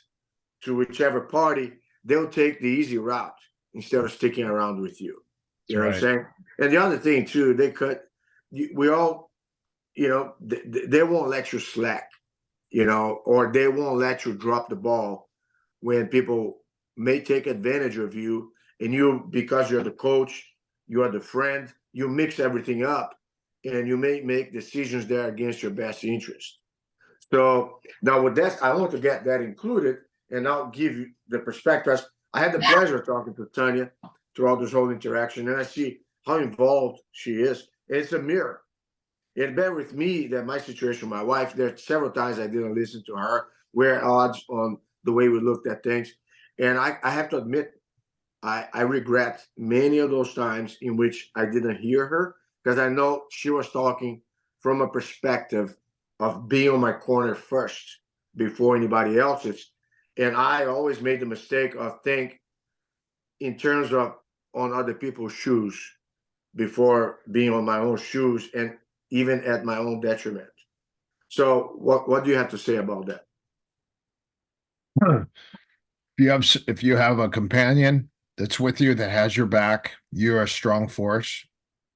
A: to whichever party, they'll take the easy route instead of sticking around with you. You
B: That's
A: know what I'm
B: right.
A: saying? And the other thing too, we all, you know, they won't let you slack, you know, or they won't let you drop the ball when people may take advantage of you, and you, because you're the coach, you are the friend, you mix everything up and you may make decisions that are against your best interest. So now with that, I want to get that included, and I'll give you the perspective. I had the pleasure of talking to Tanya throughout this whole interaction, and I see how involved she is. It's a mirror. And bear with me that my situation with my wife, there are several times I didn't listen to her. We're at odds on the way we looked at things. And I have to admit, I regret many of those times in which I didn't hear her because I know she was talking from a perspective of being on my corner first before anybody else's. And I always made the mistake of think in terms of on other people's shoes before being on my own shoes, and even at my own detriment. So what do you have to say about that?
B: If you have a companion that's with you that has your back, you're a strong force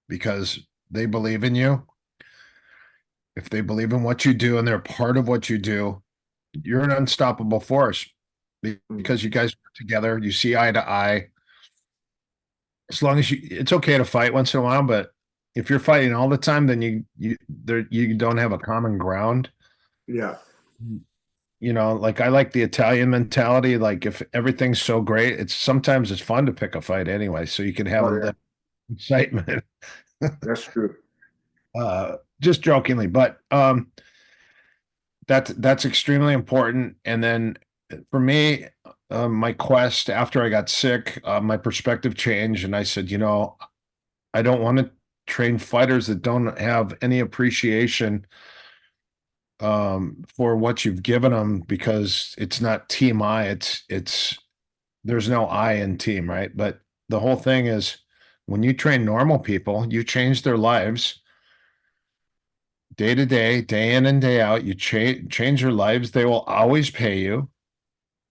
B: because they believe in you. If they believe in what you do and they're part of what you do, you're an unstoppable force because you guys work together, you see eye to eye. As long as it's okay to fight once in a while, but if you're fighting all the time, then you don't have a common ground.
A: Yeah.
B: Like I like the Italian mentality. Like if everything's so great, sometimes it's fun to pick a fight anyway, so you can have a excitement.
A: That's true.
B: Just jokingly, but that's extremely important. And then for me, my quest after I got sick, my perspective changed, and I said, I don't want to train fighters that don't have any appreciation for what you've given them, because it's not team I, it's there's no I in team, right? But the whole thing is when you train normal people, you change their lives day to day in and day out. You change their lives. They will always pay you.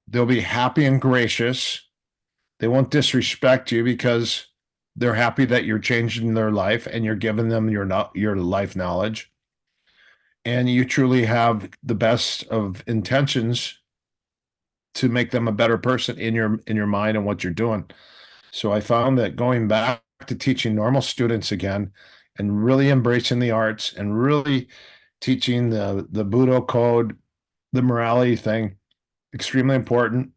B: They'll be happy and gracious. They won't disrespect you because they're happy that you're changing their life and you're giving them your life knowledge. And you truly have the best of intentions to make them a better person in your mind and what you're doing. So I found that going back to teaching normal students again and really embracing the arts and really teaching the Budo code, the morality thing, extremely important.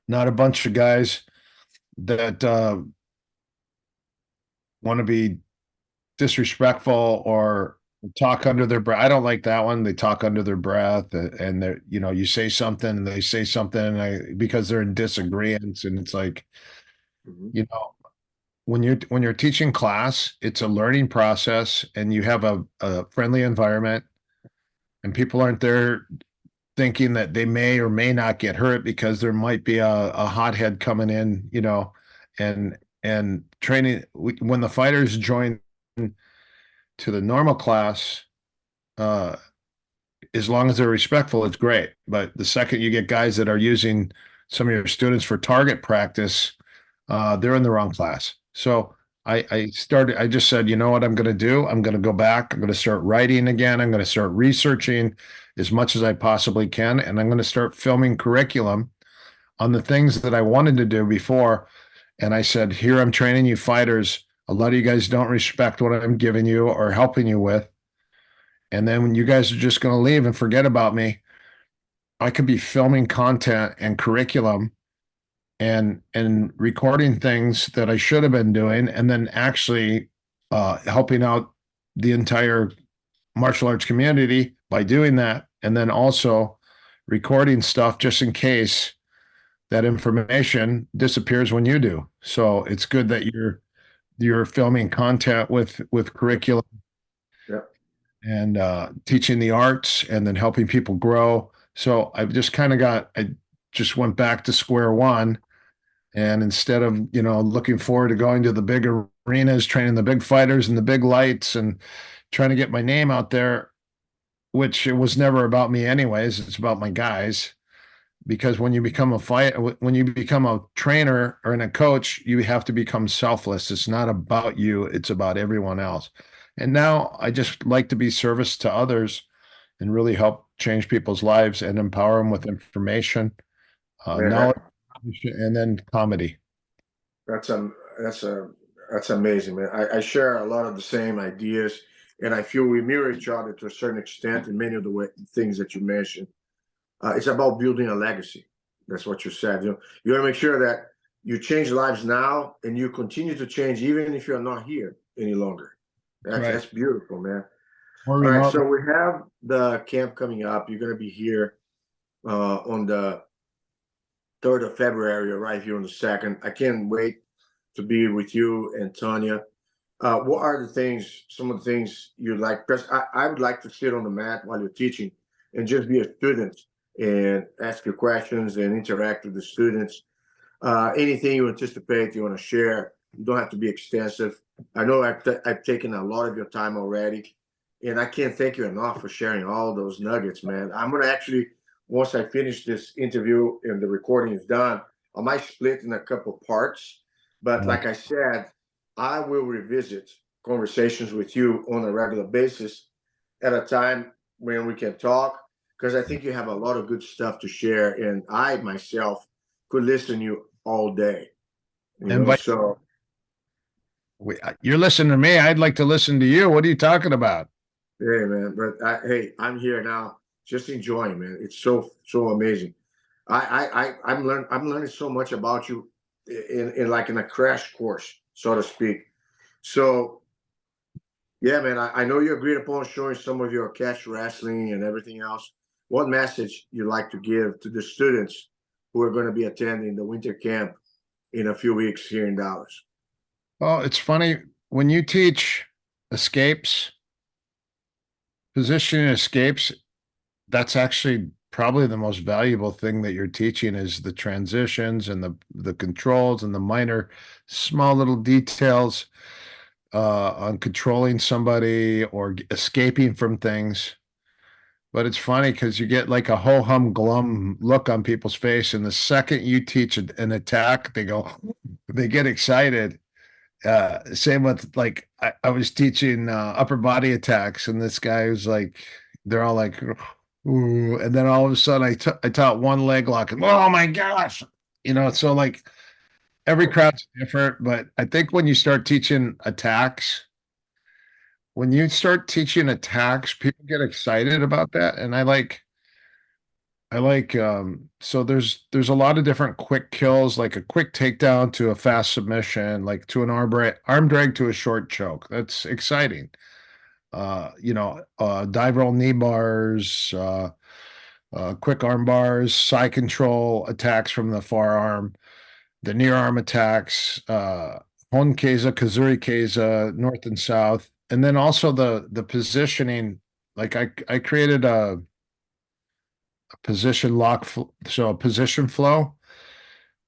B: Not a bunch of guys that want to be disrespectful or talk under their breath. I don't like that one. They talk under their breath, and they're, you say something and they say something because they're in disagreements, and it's like, when you're teaching class, it's a learning process, and you have a friendly environment, and people aren't there thinking that they may or may not get hurt because there might be a hothead coming in, and training. When the fighters join to the normal class, as long as they're respectful, it's great. But the second you get guys that are using some of your students for target practice, they're in the wrong class. So I just said, you know what I'm going to do? I'm going to go back. I'm going to start writing again. I'm going to start researching as much as I possibly can. And I'm going to start filming curriculum on the things that I wanted to do before. And I said, here, I'm training you fighters. A lot of you guys don't respect what I'm giving you or helping you with. And then when you guys are just going to leave and forget about me, I could be filming content and curriculum and recording things that I should have been doing, and then actually helping out the entire martial arts community by doing that, and then also recording stuff just in case that information disappears when you do. So it's good that you're filming content with curriculum.
A: Yeah.
B: And teaching the arts and then helping people grow. So I just went back to square one. And instead of, looking forward to going to the big arenas, training the big fighters and the big lights and trying to get my name out there, which it was never about me anyways, it's about my guys. Because when you become when you become a trainer or a coach, you have to become selfless. It's not about you, it's about everyone else. And now I just like to be service to others and really help change people's lives and empower them with information, knowledge, and then comedy.
A: That's amazing, man. I share a lot of the same ideas, and I feel we mirror each other to a certain extent in many of the things that you mentioned. It's about building a legacy. That's what you said. You want to make sure that you change lives now, and you continue to change even if you're not here any longer. That's beautiful, man. All right, so we have the camp coming up. You're going to be here on the 3rd of February, right here on the 2nd. I can't wait to be with you and Tanya. what are the things, some of the things you like? Because I would like to sit on the mat while you're teaching and just be a student and ask your questions and interact with the students. Anything you anticipate you want to share, you don't have to be extensive. I know I've taken a lot of your time already, and I can't thank you enough for sharing all those nuggets, man. I'm going to actually, once I finish this interview and the recording is done, I might split in a couple parts. But like I said, I will revisit conversations with you on a regular basis at a time when we can talk, because I think you have a lot of good stuff to share, and I myself could listen to you all day.
B: Invite
A: So
B: you're listening to me. I'd like to listen to you. What are you talking about?
A: hey, man, but hey, I'm here now, just enjoying, man. It's so amazing. I'm learning so much about you in a crash course, so to speak. So yeah, man, I know you agreed upon showing some of your catch wrestling and everything else. What message you like to give to the students who are going to be attending the winter camp in a few weeks here in Dallas?
B: Well, it's funny when you teach escapes, positioning escapes, that's actually probably the most valuable thing that you're teaching is the transitions and the controls and the minor small little details on controlling somebody or escaping from things. But it's funny because you get like a ho hum glum look on people's face, and the second you teach an attack, they get excited. Same with like I was teaching upper body attacks, and this guy was like, they're all like, ooh, and then all of a sudden I taught one leg lock, and oh my gosh, so like every crowd's different, but I think when you start teaching attacks, people get excited about that, and so there's a lot of different quick kills, like a quick takedown to a fast submission, like to an arm drag to a short choke. That's exciting. Dive roll knee bars, quick arm bars, side control attacks from the forearm, the near arm attacks, Hon Keiza, Kazuri Keiza, north and south, and then also the positioning. Like I created a position lock, so a position flow.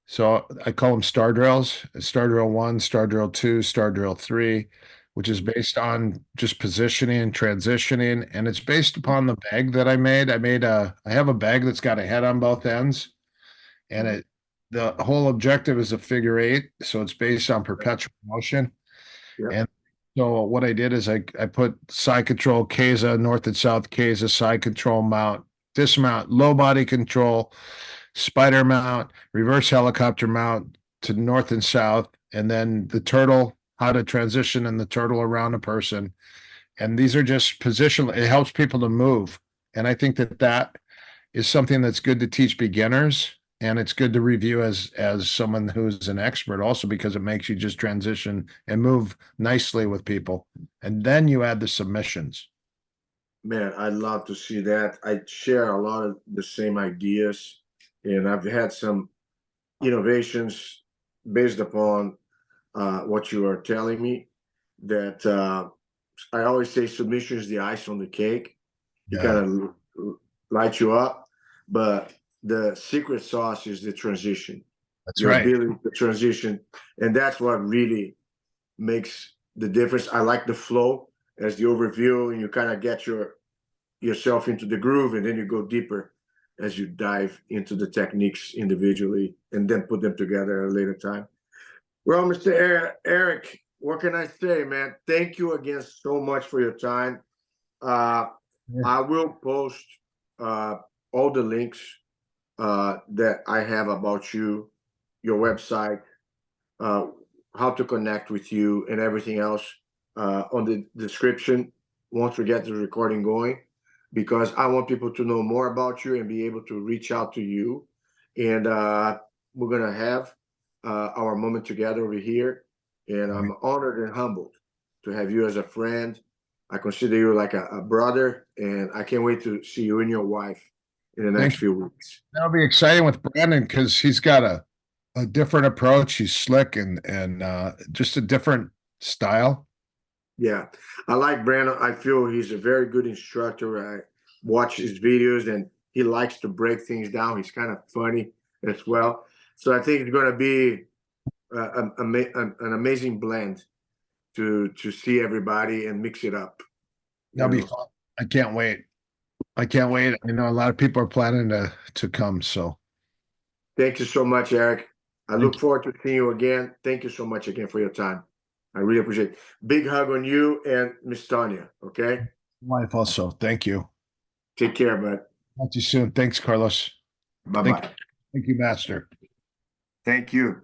B: So I call them star drills: star drill 1, star drill 2, star drill 3, which is based on just positioning, transitioning, and it's based upon the bag that I made. I have a bag that's got a head on both ends, and the whole objective is a figure 8, so it's based on perpetual motion.
A: Yeah.
B: And so what I did is I put side control, Keiza, north and south Keiza, side control mount, dismount, low body control, spider mount, reverse helicopter mount to north and south, and then the turtle, how to transition in the turtle around a person. And these are just positional. It helps people to move. And I think that is something that's good to teach beginners, and it's good to review as someone who's an expert also, because it makes you just transition and move nicely with people. And then you add the submissions.
A: Man, I'd love to see that. I share a lot of the same ideas, and I've had some innovations based upon what you are telling me. That I always say submission is the ice on the cake. It
B: Yeah,
A: kind of lights you up, but the secret sauce is the transition,
B: that's
A: your
B: right.
A: ability to transition, and that's what really makes the difference. I like the flow as the overview, and you kind of get yourself into the groove, and then you go deeper as you dive into the techniques individually, and then put them together at a later time. Well, Mr. Erik, what can I say, man? Thank you again so much for your time. Uh, I will post uh, all the links that I have about you, your website, uh, how to connect with you, and everything else on the description once we get the recording going, because I want people to know more about you and be able to reach out to you. And we're going to have our moment together over here. And I'm honored and humbled to have you as a friend. I consider you like a brother, and I can't wait to see you and your wife in the next few weeks.
B: That'll be exciting with Brandon because he's got a different approach. He's slick and just a different style.
A: Yeah, I like Brandon. I feel he's a very good instructor. I watch his videos and he likes to break things down. He's kind of funny as well. So I think it's going to be an amazing blend to see everybody and mix it up.
B: That'll be fun. I can't wait. I can't wait. I know a lot of people are planning to come. So
A: Thank you so much, Erik. I look forward to seeing you again. Thank you so much again for your time. I really appreciate it. Big hug on you and Miss Tanya, okay?
B: wife also. Thank you.
A: Take care, bud.
B: Talk to you soon. Thanks, Carlos.
A: Bye-bye.
B: Thank you, Master.
A: Thank you.